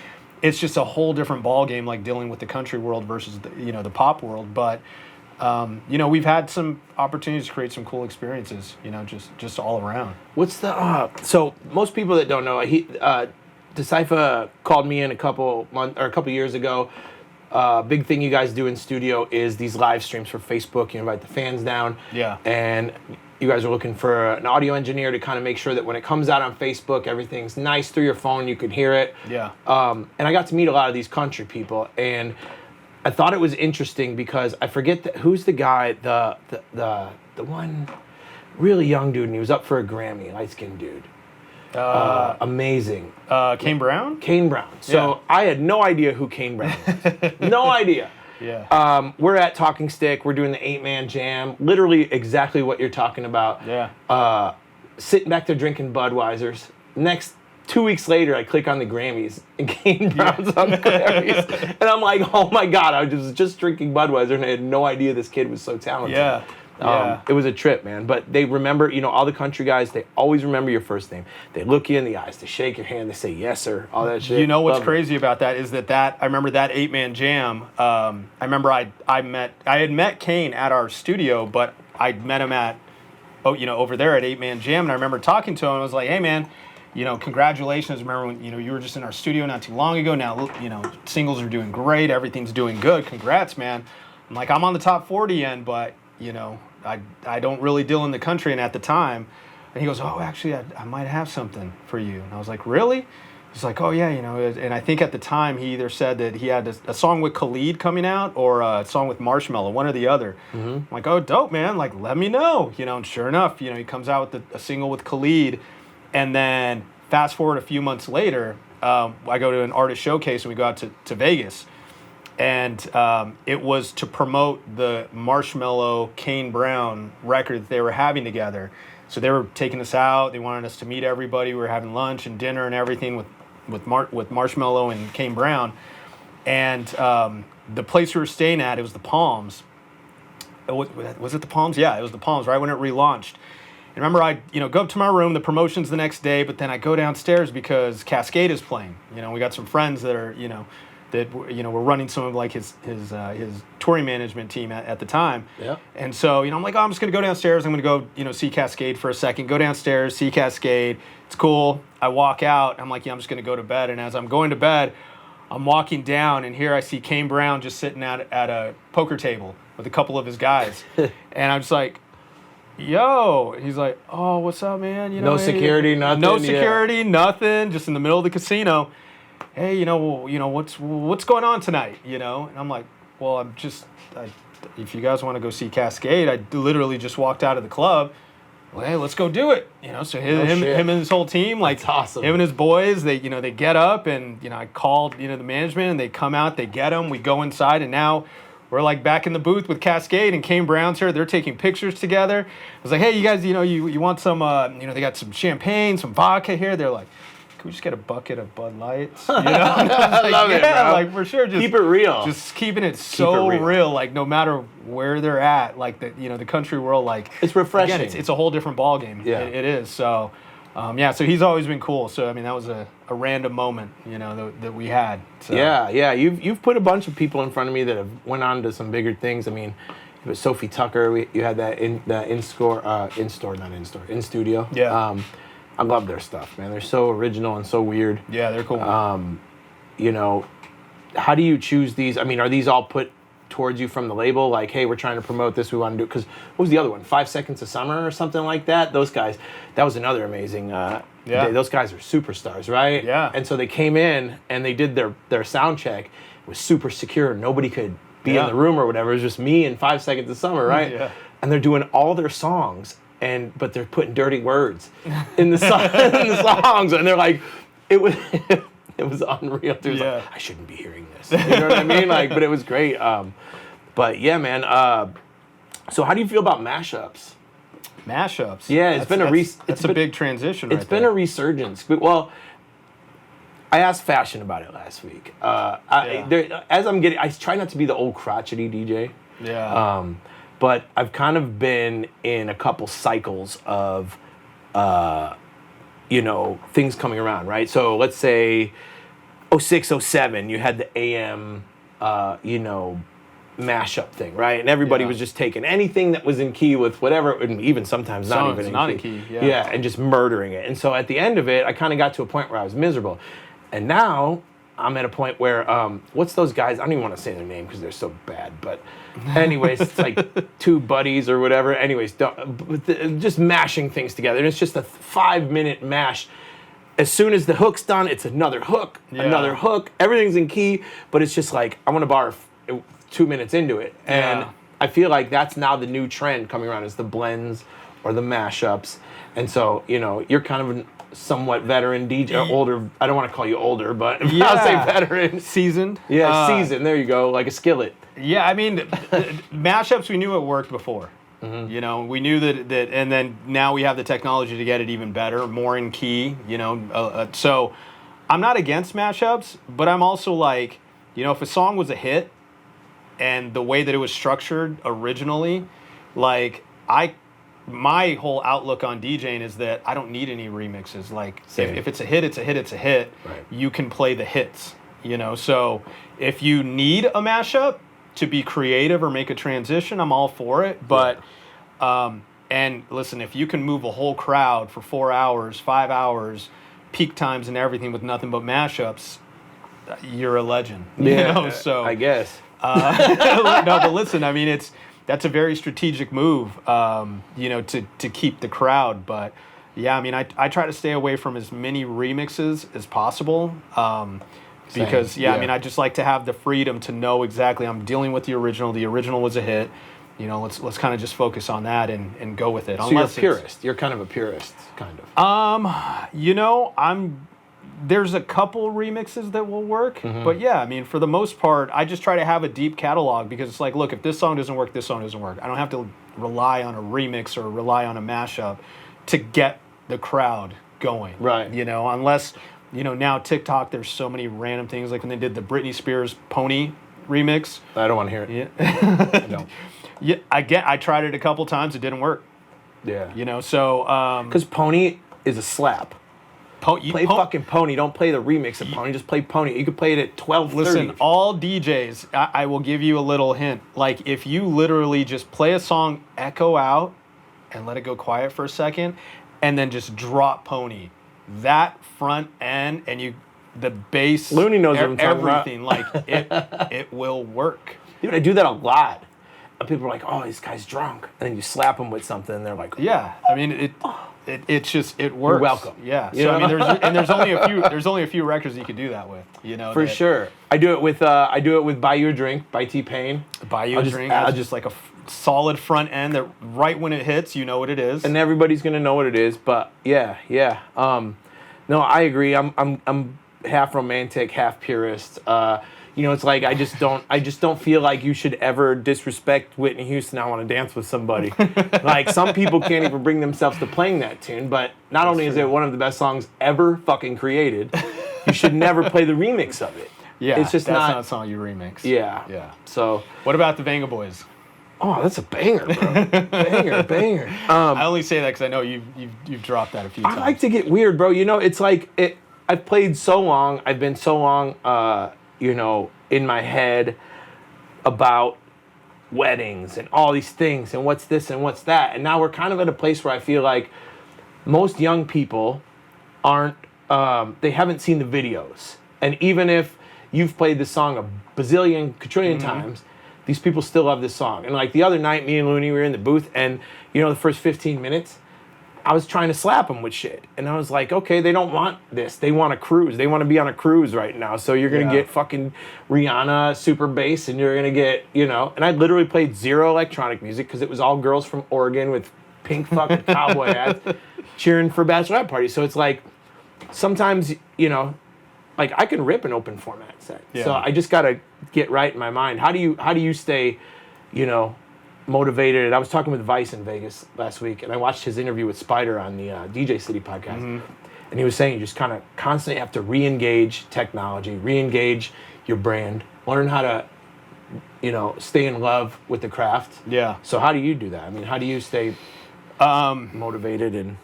it's just a whole different ball game, like dealing with the country world versus the pop world. But we've had some opportunities to create some cool experiences, just all around. What's the so most people that don't know, Decipha called me in a couple years ago. Big thing you guys do in studio is these live streams for Facebook. You invite the fans down. Yeah. And you guys are looking for an audio engineer to kind of make sure that when it comes out on Facebook, everything's nice through your phone. You can hear it. Yeah. And I got to meet a lot of these country people, and I thought it was interesting because I forget who's the guy, the one really young dude, and he was up for a Grammy, light-skinned dude. Amazing. Kane Brown? Kane Brown. So I had no idea who Kane Brown was. No idea. Yeah. We're at Talking Stick. We're doing the 8-man jam. Literally exactly what you're talking about. Yeah. Sitting back there drinking Budweisers. Next 2 weeks later, I click on the Grammys, and Kane Brown's on the Grammys. And I'm like, oh my God, I was just drinking Budweiser, and I had no idea this kid was so talented. Yeah. It was a trip, man. But they remember, all the country guys, they always remember your first name. They look you in the eyes, they shake your hand, they say, yes, sir, all that shit. What's crazy about that is that I remember that 8-man jam. I remember I had met Kane at our studio, but I'd met him at, over there at 8-man jam. And I remember talking to him, I was like, hey, man, congratulations. Remember when, you were just in our studio not too long ago. Now, singles are doing great. Everything's doing good. Congrats, man. I'm like, I'm on the top 40 end, but, I don't really deal in the country. And at the time, and he goes, oh, actually, I might have something for you. And I was like, really? He's like, oh, yeah, And I think at the time, he either said that he had a song with Khalid coming out or a song with Marshmello, one or the other. Mm-hmm. I'm like, oh, dope, man. Like, let me know. And sure enough, he comes out with a single with Khalid. And then fast forward a few months later, I go to an artist showcase and we go out to Vegas. And it was to promote the Marshmello Kane Brown record that they were having together. So they were taking us out. They wanted us to meet everybody. We were having lunch and dinner and everything with Marshmello and Kane Brown. And the place we were staying at, it was the Palms. Was it the Palms? Yeah, it was the Palms, right when it relaunched. And remember, I go up to my room. The promotion's the next day, but then I go downstairs because Cascade is playing. We got some friends that are we're running some of like his touring management team at the time. Yeah. And so I'm like, I'm just gonna go downstairs. I'm gonna go see Cascade for a second. Go downstairs, see Cascade. It's cool. I walk out. I'm like, I'm just gonna go to bed. And as I'm going to bed, I'm walking down, and here I see Kane Brown just sitting at a poker table with a couple of his guys, and I'm just like, yo. He's like, oh, what's up, man? No security, nothing. No security, nothing. Just in the middle of the casino. Hey, what's going on tonight? And I'm like, well, if you guys want to go see Cascade, I literally just walked out of the club. Well, hey, let's go do it. So him and his whole team, like, that's awesome. Him and his boys, they get up, and I called the management, and they come out, they get him, we go inside, and now we're like back in the booth with Cascade, and Kane Brown's here. They're taking pictures together. I was like, hey, you guys, you want some, they got some champagne, some vodka here. They're like, can we just get a bucket of Bud Lights? I love it, bro. Like, for sure. Just keep it real. Just keeping it so real. Like, no matter where they're at, like, the country world, like, it's refreshing. Again, it's a whole different ballgame. Yeah. It is. So, so he's always been cool. So, that was a random moment, that we had. So. Yeah. You've put a bunch of people in front of me that have went on to some bigger things. I mean, it was Sophie Tucker. You had that in studio. Yeah. I love their stuff, man. They're so original and so weird. Yeah, they're cool. How do you choose these? I mean, are these all put towards you from the label? Like, hey, we're trying to promote this. We want to do it. Because what was the other one? 5 Seconds of Summer or something like that? Those guys, that was another amazing day. Those guys are superstars, right? Yeah. And so they came in and they did their sound check. It was super secure. Nobody could be in the room or whatever. It was just me and 5 Seconds of Summer, right? Yeah. And they're doing all their songs. But they're putting dirty words in the songs, and they're like, it was unreal. Dude, like, I shouldn't be hearing this. You know what I mean? Like, but it was great. But yeah, man. So how do you feel about mashups? Mashups. Yeah, it's a big transition. It's been a resurgence. Well, I asked Fashion about it last week. I try not to be the old crotchety DJ. Yeah. But I've kind of been in a couple cycles of, things coming around, right? So let's say 06, 07, you had the AM, mashup thing, right? And everybody was just taking anything that was in key with whatever, and even sometimes not even in key. Yeah, and just murdering it. And so at the end of it, I kind of got to a point where I was miserable. And now I'm at a point where, what's those guys? I don't even want to say their name because they're so bad. But anyways, it's like two buddies or whatever. Anyways, just mashing things together. And it's just a 5-minute mash. As soon as the hook's done, it's another hook, another hook. Everything's in key, but it's just like, I want to bar 2 minutes into it. And I feel like that's now the new trend coming around is the blends or the mashups. And so, you're kind of somewhat veteran DJ, older. I don't want to call you older, but I'll say veteran. Seasoned. Yeah, seasoned. There you go, like a skillet. Yeah, I mean, mashups, we knew it worked before. Mm-hmm. We knew that, and then now we have the technology to get it even better, more in key, So I'm not against mashups, but I'm also like, if a song was a hit and the way that it was structured originally, like, my whole outlook on DJing is that I don't need any remixes. Like, if it's a hit, it's a hit, it's a hit. Right. You can play the hits, So if you need a mashup to be creative or make a transition, I'm all for it. But, and listen, if you can move a whole crowd for 4 hours, 5 hours, peak times and everything with nothing but mashups, you're a legend. So I guess. No, but listen, I mean, that's a very strategic move, to keep the crowd. But yeah, I mean, I try to stay away from as many remixes as possible. Because I mean, I just like to have the freedom to know exactly I'm dealing with the original. The original was a hit. Let's kind of just focus on that and go with it. So you're a purist. You're kind of a purist, kind of. I'm there's a couple remixes that will work, but yeah, I mean, for the most part, I just try to have a deep catalog because it's like, look, if this song doesn't work, this song doesn't work. I don't have to rely on a remix or rely on a mashup to get the crowd going. Right. You know, unless, you know, now TikTok, there's so many random things, like when they did the Britney Spears Pony remix. I don't want to hear it. Yeah. I don't. Yeah, I tried it a couple times, it didn't work. Yeah. You know, so Because Pony is a slap. Play fucking Pony. Don't play the remix of Pony. Just play Pony. You could play it at 12:30. Listen, all DJs, I will give you a little hint. Like, if you literally just play a song, echo out, and let it go quiet for a second, and then just drop Pony, that front end and the bass, Looney knows what I'm talking about. everything, like it will work. Dude, I do that a lot. And people are like, "Oh, this guy's drunk," and then you slap him with something, and they're like, Yeah, I mean it works. You're welcome. Yeah. You So I know? mean, there's only a few records you could do that with. You know, for sure. I do it with Buy You a Drink by T-Pain. Buy You a Drink. I'll just like a solid front end that right when it hits, you know what it is. And everybody's gonna know what it is. But yeah. No, I agree. I'm half romantic, half purist. You know, it's like I just don't feel like you should ever disrespect Whitney Houston. I want to dance with somebody. Like, some people can't even bring themselves to playing that tune. But not only is it one of the best songs ever fucking created, you should never play the remix of it. Yeah, it's just that's not not a song you remix. Yeah. So What about the Venga Boys? oh, that's a banger, bro. banger. I only say that because I know you've dropped that a few times. I like to get weird, bro. You know, it's like I've played so long. I've been so long, you know, in my head about weddings and all these things and what's this and what's that. And now we're kind of at a place where I feel like most young people aren't, they haven't seen the videos. And even if you've played this song a bazillion, quadrillion times, these people still love this song. And like the other night, me and Looney were in the booth, and you know, the first 15 minutes, I was trying to slap them with shit. And I was like, okay, they don't want this. They want a cruise. They want to be on a cruise right now. So you're going to get fucking Rihanna super bass, and you're going to get, you know. And I literally played zero electronic music because it was all girls from Oregon with pink fucking cowboy hats cheering for bachelorette parties. So it's like, sometimes, you know, like I can rip an open format set. Yeah. So I just got to get right in my mind. How do you stay, you know, motivated? I was talking with Vice in Vegas last week, and I watched his interview with Spider on the DJ City podcast. And he was saying you just kind of constantly have to re-engage technology, re-engage your brand, learn how to, you know, stay in love with the craft. Yeah. So how do you do that? I mean, how do you stay motivated? And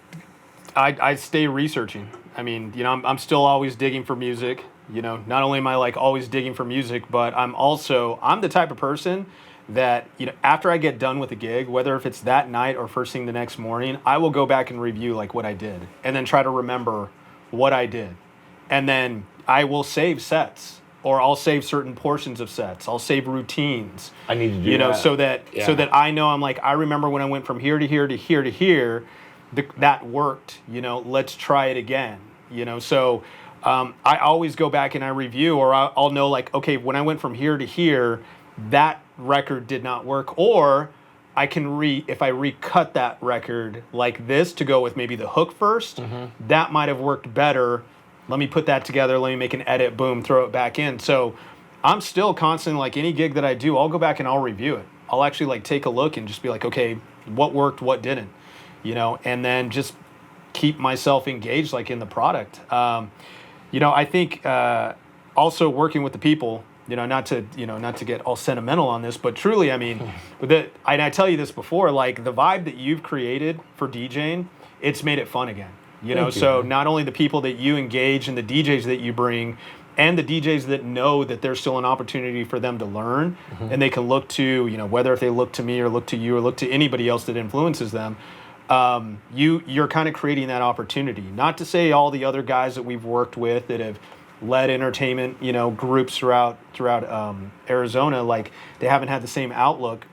I stay researching. I mean, you know, I'm still always digging for music. You know, not only am I like always digging for music, but I'm the type of person that, you know, after I get done with a gig, whether if it's that night or first thing the next morning, I will go back and review like what I did and then try to remember what I did. And then I will save sets, or I'll save certain portions of sets. I'll save routines. I need to do you know, that. so that I know, I'm like, I remember when I went from here to here to here to here, that worked. You know, let's try it again. You know, so I always go back and I review, or I'll know like, okay, when I went from here to here, that record did not work, or I can if I recut that record like this to go with maybe the hook first, that might have worked better. Let me put that together. Let me make an edit. Boom, throw it back in. So I'm still constantly, like any gig that I do, I'll go back and I'll review it. I'll actually like take a look and just be like, okay, what worked, what didn't, you know, and then just keep myself engaged like in the product. You know, I think also working with the people, you know, not to get all sentimental on this, but truly, I mean, and I tell you this before, like the vibe that you've created for DJing, it's made it fun again. You know, so not only the people that you engage and the DJs that you bring, and the DJs that know that there's still an opportunity for them to learn, and they can look to, you know, whether if they look to me or look to you or look to anybody else that influences them, you're kind of creating that opportunity. Not to say all the other guys that we've worked with that have led entertainment, you know, groups throughout Arizona, like they haven't had the same outlook,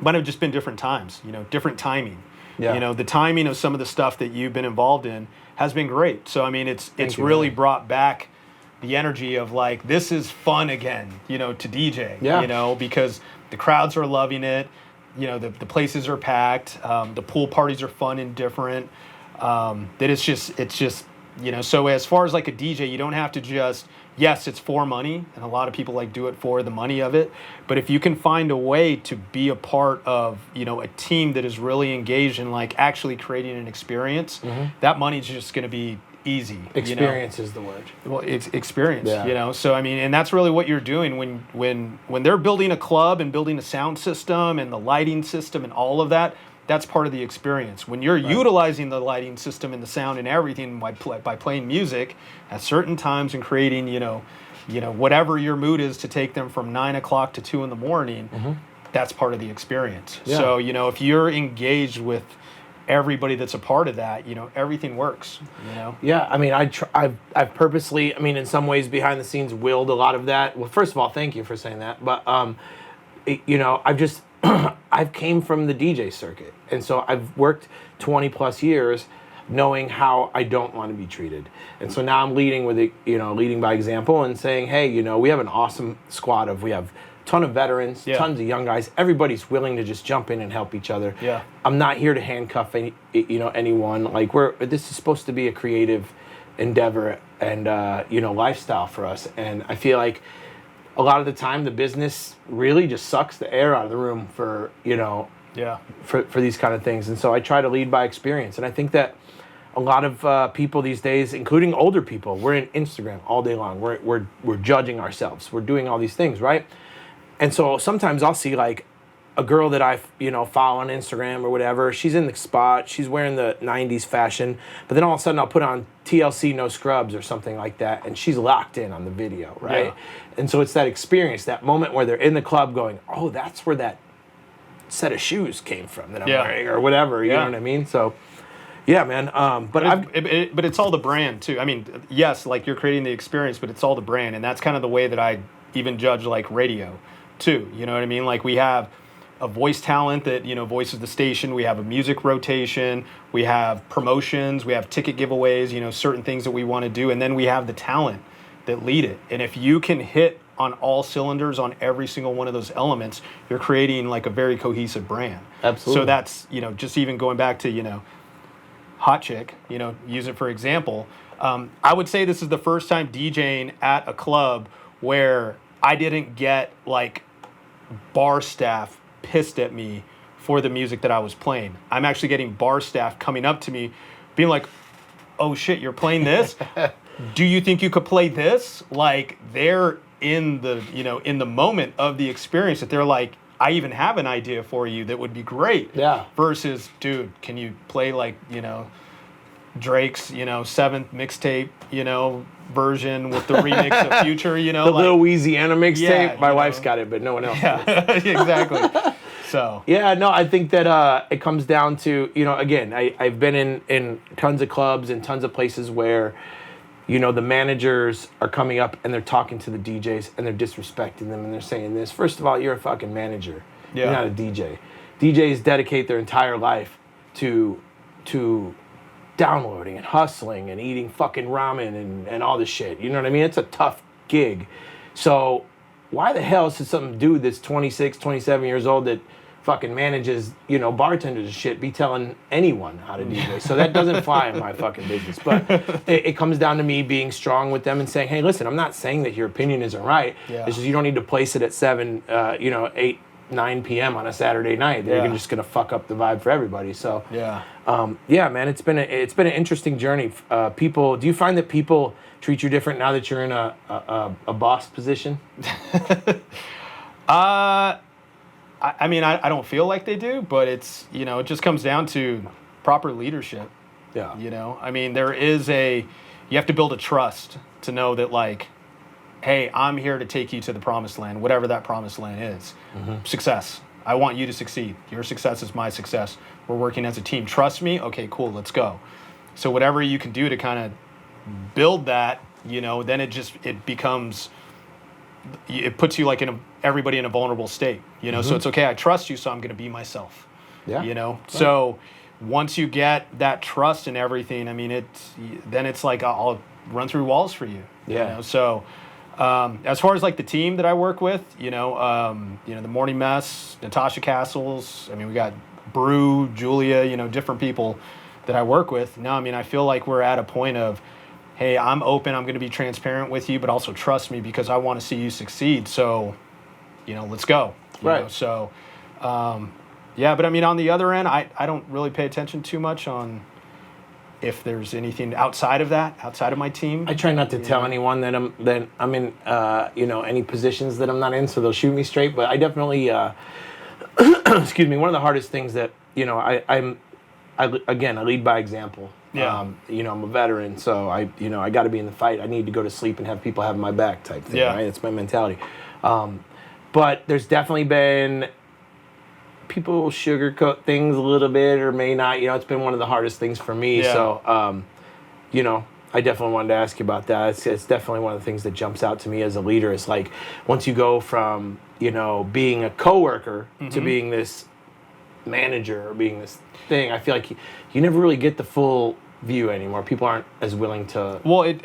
but have just been different times, you know, different timing. Yeah. You know, the timing of some of the stuff that you've been involved in has been great. So, I mean, it's really brought back the energy of like, this is fun again, you know, to DJ, you know, because the crowds are loving it. You know, the places are packed. The pool parties are fun and different. That it's just So as far as like a DJ, you don't have to just, yes, it's for money, and a lot of people like do it for the money of it. But if you can find a way to be a part of, a team that is really engaged in like actually creating an experience, that money's just going to be easy. Experience is the word. Well, it's experience, Yeah. So I mean, and that's really what you're doing when they're building a club and building a sound system and the lighting system and all of that. That's part of the experience. When you're utilizing the lighting system and the sound and everything by playing music at certain times and creating, whatever your mood is to take them from 9 o'clock to 2 in the morning, that's part of the experience. Yeah. So, if you're engaged with everybody that's a part of that, everything works, Yeah, I mean, I've purposely, in some ways behind the scenes willed a lot of that. Well, first of all, thank you for saying that. But, I've just, I've came from the DJ circuit. And so I've worked 20 plus years knowing how I don't want to be treated. And so now I'm leading with it, leading by example and saying, hey, we have an awesome squad we have a ton of veterans, tons of young guys. Everybody's willing to just jump in and help each other. Yeah. I'm not here to handcuff anyone. Like this is supposed to be a creative endeavor and, lifestyle for us. And I feel like a lot of the time the business really just sucks the air out of the room for, for these kind of things. And so I try to lead by experience. And I think that a lot of people these days, including older people, we're in Instagram all day long. We're judging ourselves. We're doing all these things, right? And so sometimes I'll see like a girl that I, follow on Instagram or whatever. She's in the spot. She's wearing the 90s fashion. But then all of a sudden I'll put on TLC No Scrubs or something like that. And she's locked in on the video, right? Yeah. And so it's that experience, that moment where they're in the club going, oh, that's where that set of shoes came from that I'm wearing or whatever. You know what I mean? So, yeah, man. But it's all the brand too. I mean, yes, like you're creating the experience, but it's all the brand. And that's kind of the way that I even judge like radio too. You know what I mean? Like we have a voice talent that, voices the station. We have a music rotation. We have promotions. We have ticket giveaways, certain things that we want to do. And then we have the talent that lead it. And if you can hit on all cylinders on every single one of those elements, you're creating like a very cohesive brand. Absolutely. So that's, just even going back to, Hot Chick, use it for example. I would say this is the first time DJing at a club where I didn't get like bar staff pissed at me for the music that I was playing. I'm actually getting bar staff coming up to me being like, oh shit, you're playing this? Do you think you could play this? Like they're in the, in the moment of the experience that they're like, I even have an idea for you that would be great. Yeah. Versus, dude, can you play like, Drake's, 7th mixtape, version with the remix of Future, the Lil Weezyana mixtape. Yeah, My wife's got it, but no one else does. Exactly. So. Yeah, no, I think that it comes down to, again, I've been in tons of clubs and tons of places where, the managers are coming up and they're talking to the DJs and they're disrespecting them and they're saying this. First of all, you're a fucking manager. Yeah. You're not a DJ. DJs dedicate their entire life to downloading and hustling and eating fucking ramen and all this shit. You know what I mean? It's a tough gig. So why the hell should some dude that's 26, 27 years old that fucking manages, bartenders and shit be telling anyone how to DJ? So that doesn't fly in my fucking business. But it comes down to me being strong with them and saying, hey, listen, I'm not saying that your opinion isn't right. Yeah. It's just you don't need to place it at 7, 8, 9 p.m. on a Saturday night. You're just gonna fuck up the vibe for everybody. So man, it's been an interesting journey. Do you find that people treat you different now that you're in a boss position? I mean, I don't feel like they do, but it's, it just comes down to proper leadership. Yeah. I mean, you have to build a trust to know that like, hey, I'm here to take you to the promised land, whatever that promised land is. Mm-hmm. Success. I want you to succeed. Your success is my success. We're working as a team. Trust me? Okay, cool, let's go. So whatever you can do to kind of build that, then it becomes, it puts you like everybody in a vulnerable state, Mm-hmm. So it's okay, I trust you, so I'm going to be myself. Yeah. Right. So once you get that trust and everything, I mean, then it's like, I'll run through walls for you. Yeah. So as far as like the team that I work with, the Morning Mess, Natasha Castles, I mean, we got Brew, Julia, different people that I work with. Now, I mean, I feel like we're at a point of hey, I'm open, I'm going to be transparent with you, but also trust me because I want to see you succeed. So, let's go. You Right. know? So, yeah, but I mean, on the other end, I don't really pay attention too much on if there's anything outside of my team. I try not to tell anyone that I'm in, any positions that I'm not in, so they'll shoot me straight. But I definitely, excuse me, one of the hardest things that, I lead by example. Yeah. I'm a veteran, so I got to be in the fight. I need to go to sleep and have people have my back type thing, Yeah. right? That's my mentality. But there's definitely been people sugarcoat things a little bit or may not. It's been one of the hardest things for me. Yeah. So, I definitely wanted to ask you about that. It's definitely one of the things that jumps out to me as a leader. It's like once you go from, being a coworker to being this manager or being this thing, I feel like you never really get the full view anymore. People aren't as willing to. Well, it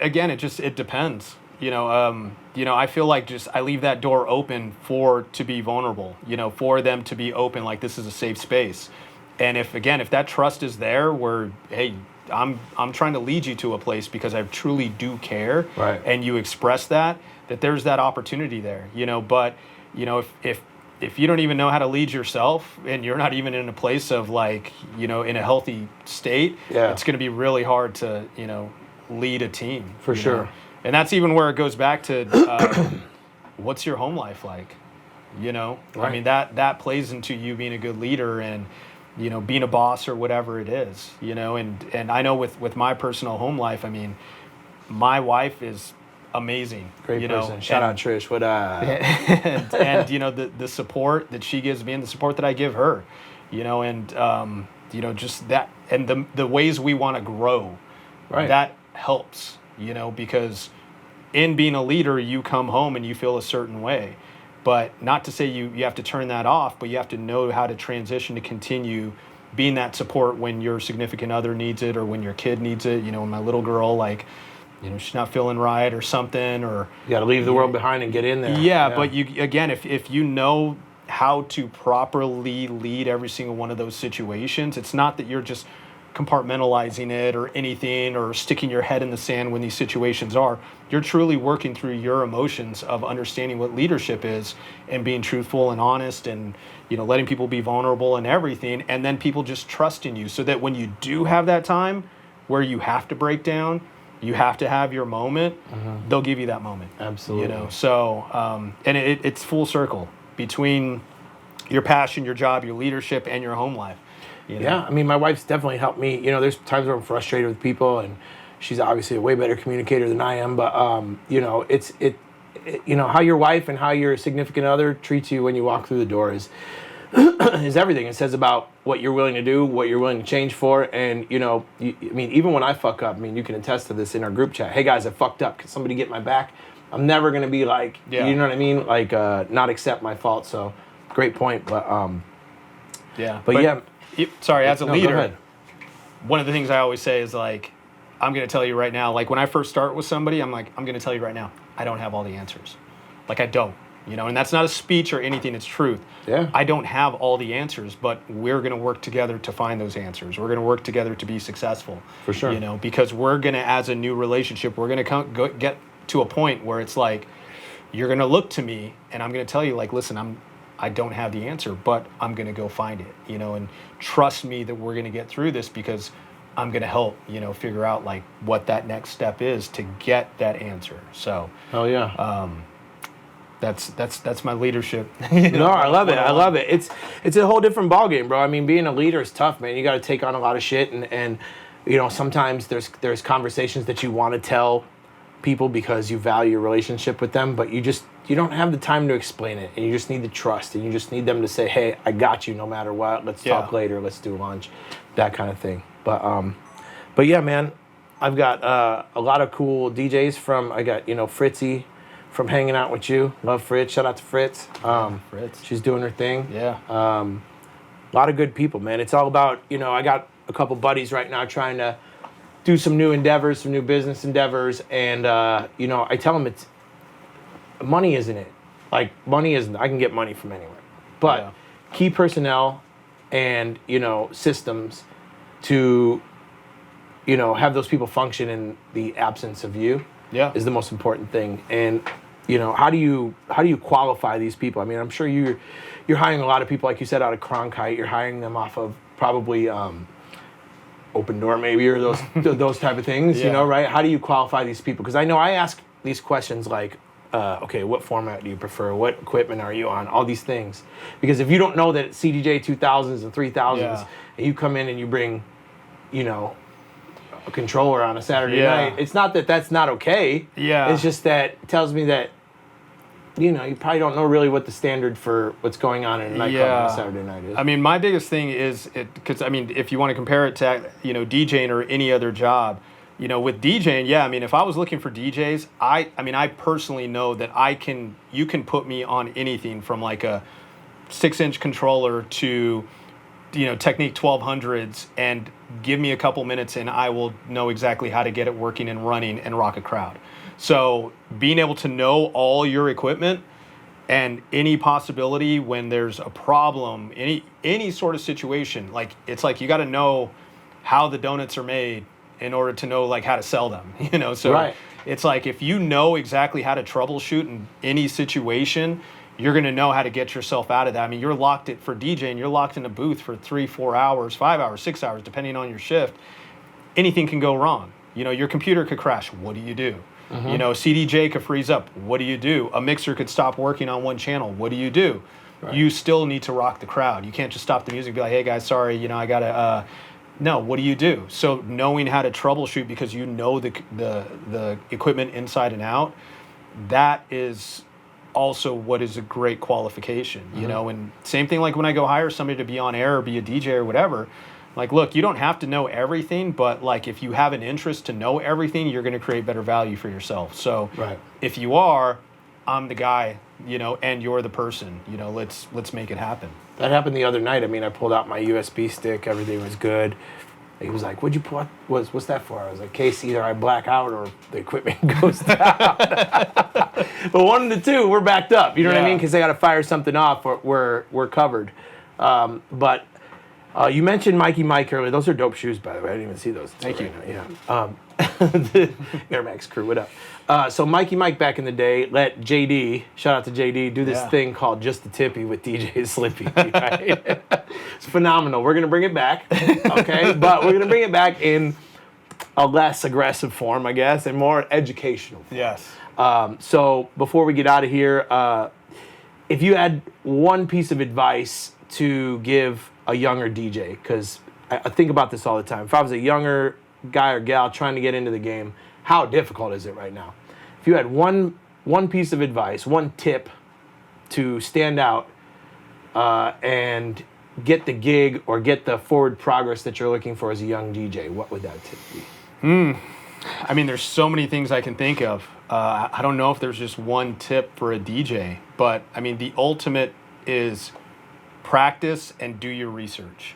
depends. I feel like I leave that door open to be vulnerable, for them to be open, like this is a safe space. And if that trust is there where, hey, I'm trying to lead you to a place because I truly do care, right, and you express that there's that opportunity there, but, if you don't even know how to lead yourself and you're not even in a place of like, in a healthy state, yeah, it's going to be really hard to, lead a team. For sure. And that's even where it goes back to what's your home life like? Right. I mean, that plays into you being a good leader and, being a boss or whatever it is, and I know with my personal home life, I mean, my wife is amazing. Great person. Shout out Trish. What and the support that she gives me and the support that I give her, and just that and the ways we want to grow, right, that helps, because in being a leader you come home and you feel a certain way, but not to say you have to turn that off, but you have to know how to transition to continue being that support when your significant other needs it or when your kid needs it. My little girl, like, she's not feeling right or something, or you got to leave the world behind and get in there. Yeah, but if you know how to properly lead every single one of those situations, it's not that you're just compartmentalizing it or anything or sticking your head in the sand when these situations are. You're truly working through your emotions of understanding what leadership is and being truthful and honest and, letting people be vulnerable and everything, and then people just trust in you so that when you do have that time where you have to break down, you have to have your moment, they'll give you that moment. Absolutely. So, and it's full circle between your passion, your job, your leadership, and your home life. Yeah, I mean, my wife's definitely helped me. There's times where I'm frustrated with people, and she's obviously a way better communicator than I am. But it's how your wife and how your significant other treats you when you walk through the door is everything. It says about what you're willing to do, what you're willing to change for, and even when I fuck up, you can attest to this in our group chat. Hey guys, I fucked up. Can somebody get my back? I'm never gonna be like, you know what I mean, like not accept my fault. So, great point. But yeah. Sorry, as a leader, go ahead. One of the things I always say is like, I'm going to tell you right now, like when I first start with somebody, I'm like, I'm going to tell you right now, I don't have all the answers. Like I don't, and that's not a speech or anything, it's truth. Yeah. I don't have all the answers, but we're going to work together to find those answers. We're going to work together to be successful. For sure. Because we're going to, as a new relationship, we're going to get to a point where it's like, you're going to look to me and I'm going to tell you like, listen, I don't have the answer, but I'm going to go find it, and trust me that we're going to get through this because I'm going to help, figure out like what that next step is to get that answer. So, oh yeah. That's my leadership. No, I love it. I love it. It's a whole different ballgame, bro. I mean, being a leader is tough, man. You got to take on a lot of shit and sometimes there's conversations that you want to tell people because you value your relationship with them, but you don't have the time to explain it, and you just need the trust, and you just need them to say, hey, I got you no matter what. Let's talk later. Let's do lunch, that kind of thing. But yeah, man, I've got a lot of cool DJs I got Fritzy from hanging out with you. Love Fritz. Shout out to Fritz. Fritz. She's doing her thing. Yeah. A lot of good people, man. It's all about, I got a couple buddies right now trying to do some new endeavors, some new business endeavors, and I tell them it's money isn't it. Like money isn't. I can get money from anywhere, but key personnel and systems to have those people function in the absence of you. Yeah. Is the most important thing. And how do you qualify these people? I mean, I'm sure you're hiring a lot of people, like you said, out of Cronkite. You're hiring them off of probably Open Door maybe, or those type of things. Yeah. Right? How do you qualify these people? Because I know I ask these questions like, okay, what format do you prefer? What equipment are you on? All these things. Because if you don't know that it's CDJ 2000s and 3000s, and you come in and you bring, a controller on a Saturday night, it's not that that's not okay. Yeah. It's just that it tells me that, you probably don't know really what the standard for what's going on in a nightclub on a Saturday night is. I mean, my biggest thing is, because, if you want to compare it to, DJing or any other job, with DJing, if I was looking for DJs, I personally know that you can put me on anything from like a 6-inch controller to, Technique 1200s, and give me a couple minutes and I will know exactly how to get it working and running and rock a crowd. So being able to know all your equipment and any possibility when there's a problem, any sort of situation, it's like you got to know how the donuts are made in order to know how to sell them, so right. It's like if you know exactly how to troubleshoot in any situation, you're going to know how to get yourself out of that. I mean, you're locked for DJing, you're locked in a booth for 3-4 hours, 5 hours, 6 hours, depending on your shift. Anything can go wrong. Your computer could crash. What do you do? Mm-hmm. CDJ could freeze up. What do you do? A mixer could stop working on one channel. What do you do? Right. You still need to rock the crowd. You can't just stop the music and be like, hey guys, sorry, I got to... No, what do you do? So knowing how to troubleshoot because you know the equipment inside and out, that is also what is a great qualification, mm-hmm. And same thing like when I go hire somebody to be on air or be a DJ or whatever, look, you don't have to know everything, but if you have an interest to know everything, you're going to create better value for yourself. So right. If you are, I'm the guy, and you're the person, let's make it happen. That happened the other night. I mean, I pulled out my USB stick. Everything was good. He was like, "What'd you pull? What's that for?" I was like, "Case either I black out or the equipment goes down." But one of the two, we're backed up. You know what I mean? Because they got to fire something off. We're covered. But you mentioned Mikey Mike earlier. Those are dope shoes, by the way. I didn't even see those. Thank you. Yeah. The Air Max crew, what up? So Mikey Mike back in the day let JD, shout out to JD, do this thing called Just the Tippy with DJ Slippe. Right? It's phenomenal. We're going to bring it back, okay? But we're going to bring it back in a less aggressive form, I guess, and more educational form. Yes. So before we get out of here, if you had one piece of advice to give a younger DJ, because I think about this all the time. If I was a younger guy or gal trying to get into the game, how difficult is it right now? If you had one piece of advice, one tip to stand out and get the gig or get the forward progress that you're looking for as a young DJ, what would that tip be? I mean, there's so many things I can think of. I don't know if there's just one tip for a DJ, but I mean, the ultimate is practice and do your research.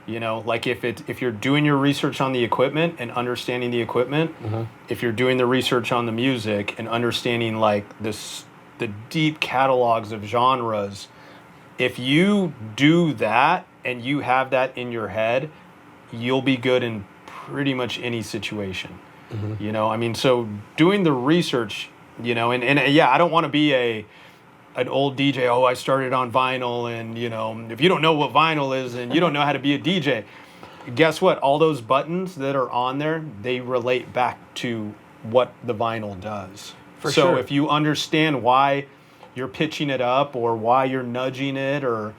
If you're doing your research on the equipment and understanding the equipment, mm-hmm. if you're doing the research on the music and understanding the deep catalogs of genres, if you do that and you have that in your head, you'll be good in pretty much any situation. Mm-hmm. So doing the research, I don't want to be an old DJ, I started on vinyl, and, if you don't know what vinyl is and you don't know how to be a DJ, guess what? All those buttons that are on there, they relate back to what the vinyl does. So if you understand why you're pitching it up or why you're nudging it or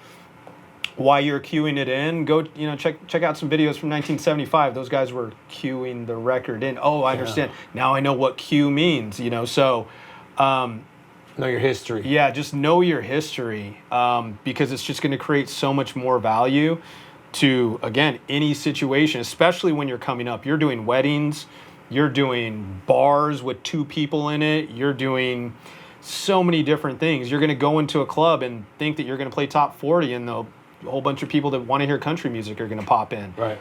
why you're cueing it in, go, check out some videos from 1975. Those guys were cueing the record in. Oh, I understand. Now I know what cue means, so... know your history. Yeah, just know your history, because it's just going to create so much more value to, again, any situation, especially when you're coming up. You're doing weddings, you're doing bars with 2 people in it, you're doing so many different things. You're going to go into a club and think that you're going to play top 40, and a whole bunch of people that want to hear country music are going to pop in. Right.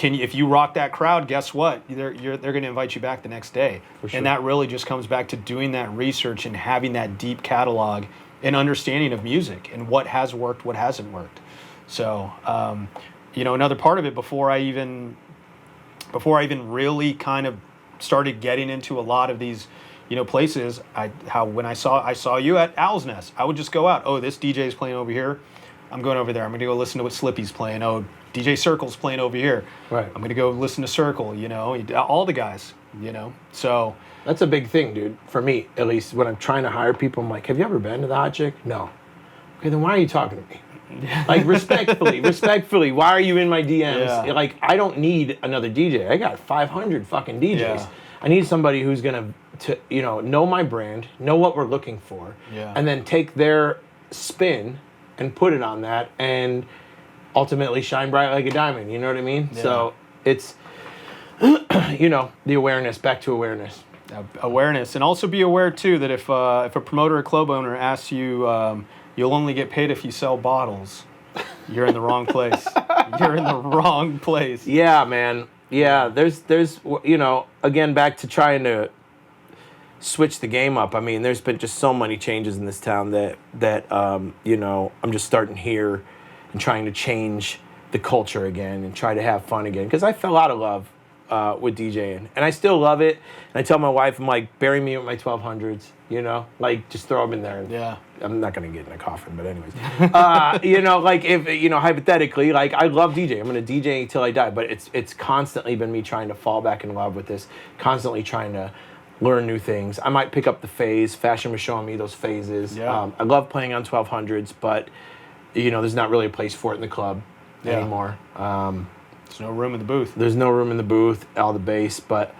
If you rock that crowd, guess what? They're going to invite you back the next day. For sure. And that really just comes back to doing that research and having that deep catalog and understanding of music and what has worked, what hasn't worked. So, another part of it before I even before I even really kind of started getting into a lot of these, places, when I saw you at Owl's Nest, I would just go out. Oh, this DJ's playing over here. I'm going over there. I'm going to go listen to what Slippe's playing. Oh, DJ Circle's playing over here. Right. I'm going to go listen to Circle, all the guys, So that's a big thing, dude. For me, at least, when I'm trying to hire people, I'm like, have you ever been to the Hot Chick? No. Okay, then why are you talking to me? Like, respectfully, why are you in my DMs? Yeah. Like, I don't need another DJ. I got 500 fucking DJs. Yeah. I need somebody who's going to know my brand, know what we're looking for, and then take their spin and put it on that and ultimately shine bright like a diamond. You know what I mean? Yeah. So it's, the awareness, back to awareness. Awareness. And also be aware, too, that if a promoter or club owner asks you, you'll only get paid if you sell bottles, you're in the wrong place. You're in the wrong place. Yeah, man. Yeah, there's again, back to trying to switch the game up. I mean, there's been just so many changes in this town that I'm just starting here and trying to change the culture again and try to have fun again. Because I fell out of love with DJing, and I still love it. And I tell my wife, I'm like, bury me with my 1200s, like just throw them in there. Yeah. I'm not gonna get in a coffin, but anyways, like if hypothetically, like I love DJ. I'm gonna DJ until I die. But it's constantly been me trying to fall back in love with this, constantly trying to learn new things. I might pick up the phase. Fashion was showing me those phases. Yeah. I love playing on 1200s, but there's not really a place for it in the club anymore. There's no room in the booth. There's no room in the booth, all the bass, but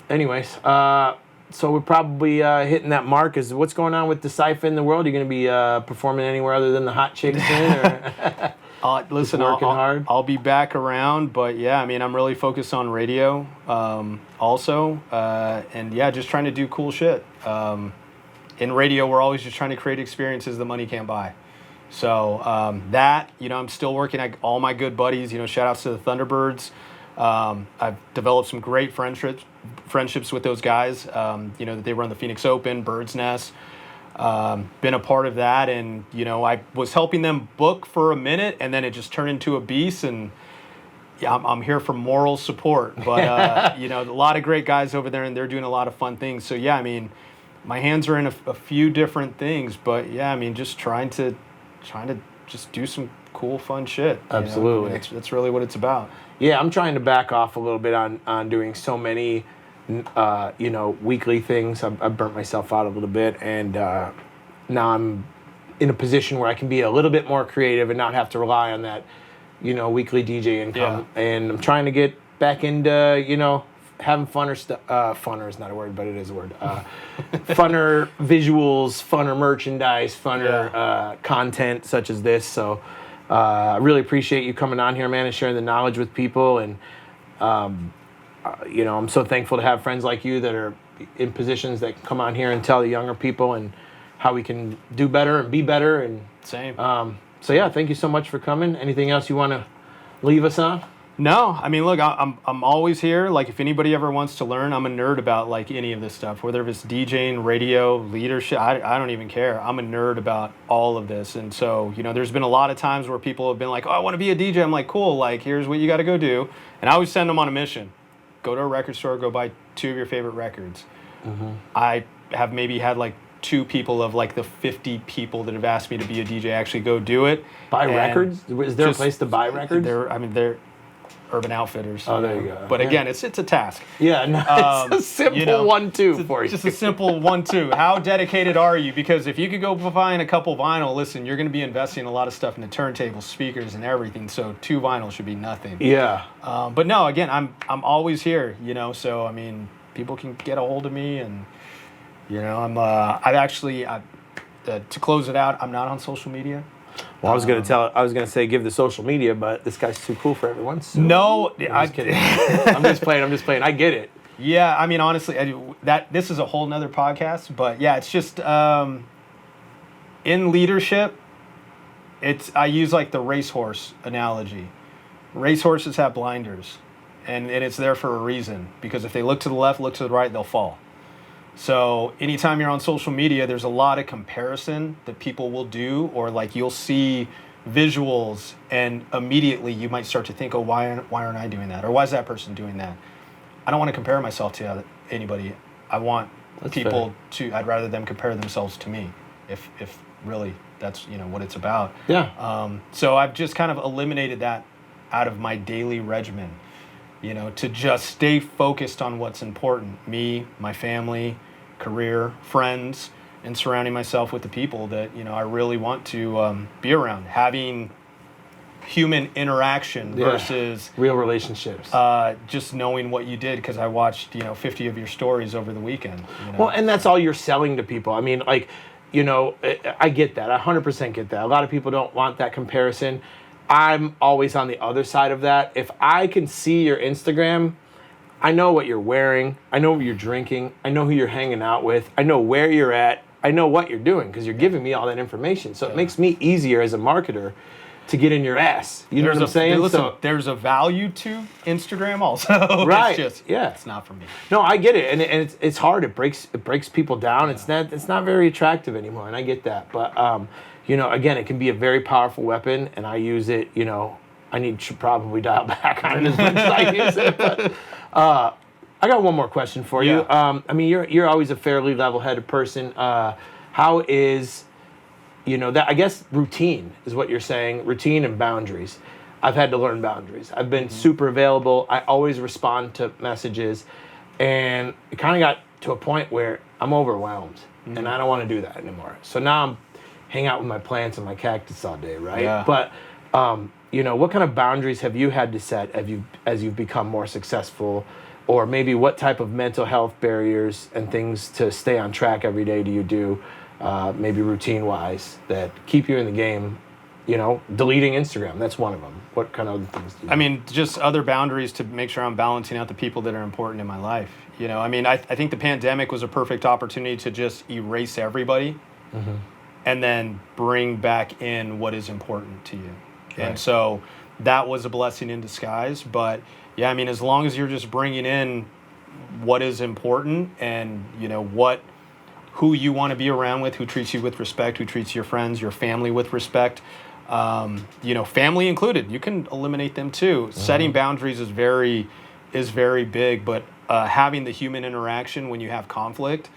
anyways, so we're probably hitting that mark. Is what's going on with Decipha in the world? Are you going to be performing anywhere other than the Hot Chicks soon? Or Listen, hard? I'll be back around, but yeah, I mean, I'm really focused on radio also, and yeah, just trying to do cool shit. In radio, we're always just trying to create experiences that money can't buy. So I'm still working at all my good buddies, shout outs to the Thunderbirds. I've developed some great friendships with those guys, that they run the Phoenix Open, Bird's Nest. Been a part of that, and, I was helping them book for a minute, and then it just turned into a beast, and yeah, I'm here for moral support. But, a lot of great guys over there, and they're doing a lot of fun things. So, yeah, I mean, my hands are in a few different things, but, yeah, I mean, just trying to just do some cool, fun shit. Absolutely. That's really what it's about. Yeah, I'm trying to back off a little bit on doing so many, weekly things. I've burnt myself out a little bit, and now I'm in a position where I can be a little bit more creative and not have to rely on that, weekly DJ income. Yeah. And I'm trying to get back into, having funner stuff. Funner is not a word, but it is a word. Funner visuals, funner merchandise, funner content such as this. So I really appreciate you coming on here, man, and sharing the knowledge with people. And, I'm so thankful to have friends like you that are in positions that can come on here and tell the younger people and how we can do better and be better. And Same. So, yeah, thank you so much for coming. Anything else you want to leave us on? No, I mean, look, I'm always here. Like, if anybody ever wants to learn, I'm a nerd about, like, any of this stuff, whether it's DJing, radio, leadership, I don't even care. I'm a nerd about all of this. And so, there's been a lot of times where people have been like, oh, I want to be a DJ. I'm like, cool, like, here's what you got to go do. And I always send them on a mission. Go to a record store, go buy 2 of your favorite records. Mm-hmm. I have maybe had, like, 2 people of, like, the 50 people that have asked me to be a DJ actually go do it. Buy records? Is there a place to buy records? They're Urban Outfitters. Oh, there you go. But again, it's a task. Yeah, no, it's a simple 1-2 for you. Just a simple 1-2. How dedicated are you? Because if you could go find a couple vinyl, listen, you're going to be investing a lot of stuff into turntables, speakers, and everything. So 2 vinyl should be nothing. Yeah. But no, again, I'm always here. So I mean, people can get a hold of me, and to close it out, I'm not on social media. Well, I was gonna say give the social media, but this guy's too cool for everyone. So no, I'm just kidding. I'm just playing. I get it. Yeah, I mean, honestly, this is a whole nother podcast, but yeah, it's just in leadership. I use like the racehorse analogy. Racehorses have blinders, and it's there for a reason, because if they look to the left, look to the right, they'll fall. So anytime you're on social media, there's a lot of comparison that people will do, or like you'll see visuals, and immediately you might start to think, oh, why aren't I doing that? Or why is that person doing that? I don't want to compare myself to anybody. I want people to, I'd rather them compare themselves to me, if really that's, what it's about. Yeah. So I've just kind of eliminated that out of my daily regimen, to just stay focused on what's important. Me, my family, career, friends, and surrounding myself with the people that, I really want to be around. Having human interaction versus real relationships. Just knowing what you did, because I watched, 50 of your stories over the weekend. Well, and that's all you're selling to people. I mean, like, I get that. I 100% get that. A lot of people don't want that comparison. I'm always on the other side of that. If I can see your Instagram, I know what you're wearing. I know what you're drinking. I know who you're hanging out with. I know where you're at. I know what you're doing because you're giving me all that information. So it makes me easier as a marketer to get in your ass. You know what I'm saying? Listen, there's a value to Instagram also. Right. It's not for me. No, I get it. And it's hard. It breaks people down. Yeah. It's not very attractive anymore. And I get that. But, again, it can be a very powerful weapon. And I use it, I should probably dial back on it as much as I use it. But I got one more question for you. You're always a fairly level-headed person. How is, that I guess routine is what you're saying, routine and boundaries. I've had to learn boundaries. I've been super available. I always respond to messages. And it kind of got to a point where I'm overwhelmed. And I don't want to do that anymore. So now I'm hanging out with my plants and my cactus all day, right? Yeah. But, what kind of boundaries have you had to set as you've become more successful? Or maybe what type of mental health barriers and things to stay on track every day do you do, maybe routine-wise, that keep you in the game? Deleting Instagram, that's one of them. What kind of other things do you do? Just other boundaries to make sure I'm balancing out the people that are important in my life. I think the pandemic was a perfect opportunity to just erase everybody and then bring back in what is important to you. Right. And so that was a blessing in disguise. But yeah, as long as you're just bringing in what is important and, who you want to be around with, who treats you with respect, who treats your friends, your family with respect, family included, you can eliminate them too. Setting boundaries is very big, but having the human interaction when you have conflict,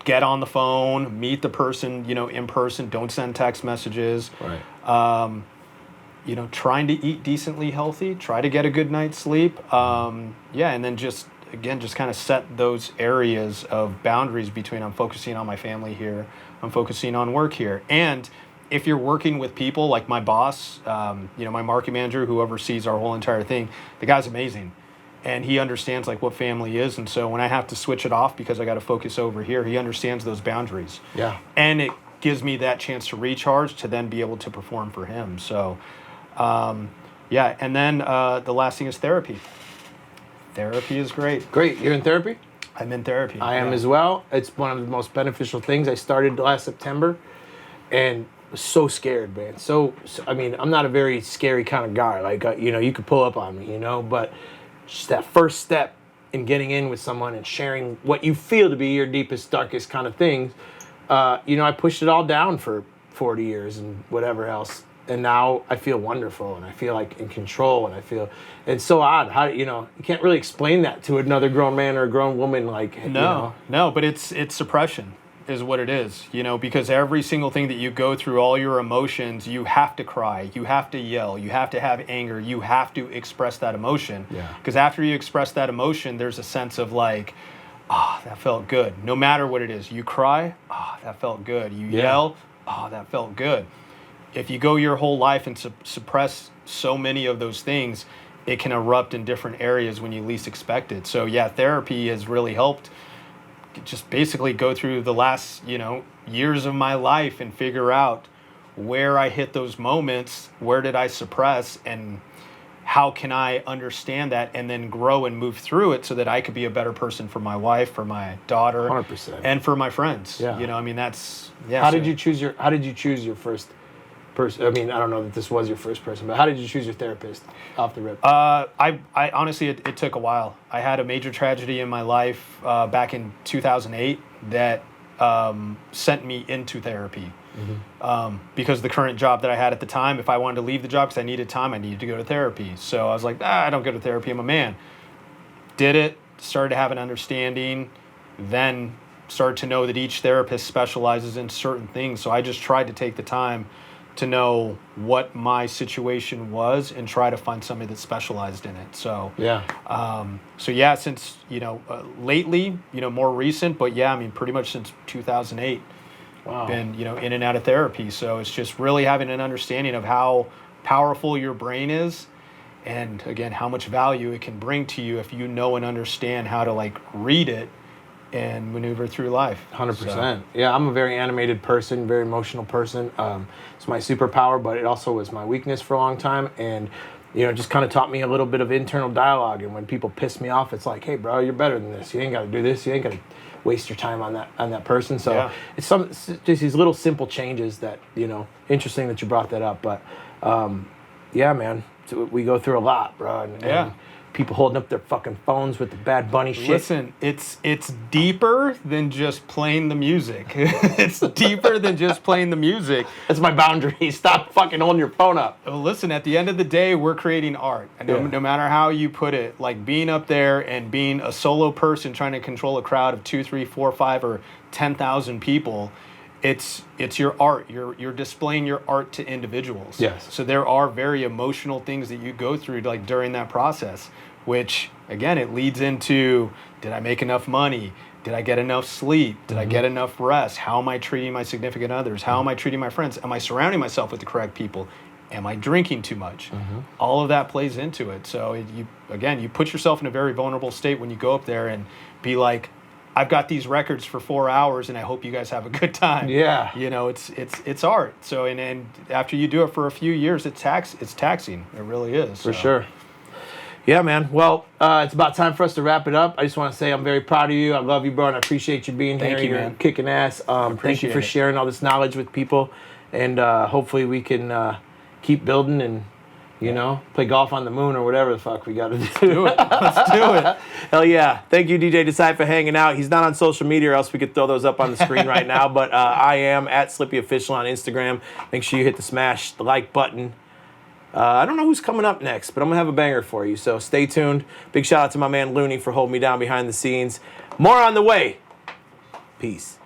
get on the phone, meet the person, in person, don't send text messages. Right. Trying to eat decently healthy, try to get a good night's sleep. And then just kind of set those areas of boundaries between I'm focusing on my family here, I'm focusing on work here. And if you're working with people like my boss, my marketing manager who oversees our whole entire thing, the guy's amazing. And he understands what family is. And so when I have to switch it off because I got to focus over here, he understands those boundaries. Yeah. And it gives me that chance to recharge to then be able to perform for him. So, and then the last thing is therapy. Therapy is great. Great. You're in therapy? I'm in therapy. I am as well. It's one of the most beneficial things. I started last September and was so scared, man. So I'm not a very scary kind of guy. You could pull up on me, but just that first step in getting in with someone and sharing what you feel to be your deepest, darkest kind of things, I pushed it all down for 40 years and whatever else. And now I feel wonderful and I feel like in control and it's so odd how, you can't really explain that to another grown man or a grown woman. No, but it's suppression is what it is, because every single thing that you go through, all your emotions, you have to cry, you have to yell, you have to have anger, you have to express that emotion. Yeah. Because after you express that emotion, there's a sense of that felt good. No matter what it is, you cry, that felt good. You yell, that felt good. If you go your whole life and suppress so many of those things, it can erupt in different areas when you least expect it. So therapy has really helped just basically go through the last, years of my life and figure out where I hit those moments, where did I suppress, and how can I understand that and then grow and move through it so that I could be a better person for my wife, for my daughter, 100%. And for my friends. Yeah. that's How did you choose your first person? I don't know that this was your first person, but how did you choose your therapist off the rip? I honestly, it took a while. I had a major tragedy in my life back in 2008 that sent me into therapy. Because the current job that I had at the time, if I wanted to leave the job because I needed time, I needed to go to therapy. So I was like, I don't go to therapy, I'm a man. Did it, started to have an understanding, then started to know that each therapist specializes in certain things. So I just tried to take the time to know what my situation was and try to find somebody that specialized in it. So since lately, more recent, but yeah, I mean pretty much since 2008, been in and out of therapy. So it's just really having an understanding of how powerful your brain is, and again how much value it can bring to you if you know and understand how to like read it and maneuver through life. 100%. So. Yeah, I'm a very animated person, very emotional person. It's my superpower, but it also was my weakness for a long time. And, just kind of taught me a little bit of internal dialogue. And when people piss me off, it's like, hey, bro, you're better than this. You ain't got to do this. You ain't got to waste your time on that person. So it's just these little simple changes that, interesting that you brought that up. But, yeah, man, we go through a lot, bro. And people holding up their fucking phones with the Bad Bunny shit. Listen, it's deeper than just playing the music. It's deeper than just playing the music. That's my boundary. Stop fucking holding your phone up. Well, listen, at the end of the day, we're creating art. And no matter how you put it, like being up there and being a solo person trying to control a crowd of 2, 3, 4, 5, or 10,000 people, it's your art. You're displaying your art to individuals. Yes. So there are very emotional things that you go through like during that process, which again it leads into, did I make enough money? Did I get enough sleep? Did I get enough rest? How am I treating my significant others? How am I treating my friends? Am I surrounding myself with the correct people? Am I drinking too much? All of that plays into it. So you put yourself in a very vulnerable state when you go up there and be like, I've got these records for 4 hours, and I hope you guys have a good time. Yeah. It's art. So and after you do it for a few years, it's taxing. It really is. For sure. Yeah, man. Well, it's about time for us to wrap it up. I just want to say I'm very proud of you. I love you, bro, and I appreciate you being here. Thank you, You're man. kicking ass. Thank you for sharing all this knowledge with people, and hopefully we can keep building and play golf on the moon or whatever the fuck we got to do. Let's do it. Hell yeah. Thank you, DJ Decipha, for hanging out. He's not on social media, or else we could throw those up on the screen right now. But I am at Slippe Official on Instagram. Make sure you hit the like button. I don't know who's coming up next, but I'm going to have a banger for you. So stay tuned. Big shout out to my man Looney for holding me down behind the scenes. More on the way. Peace.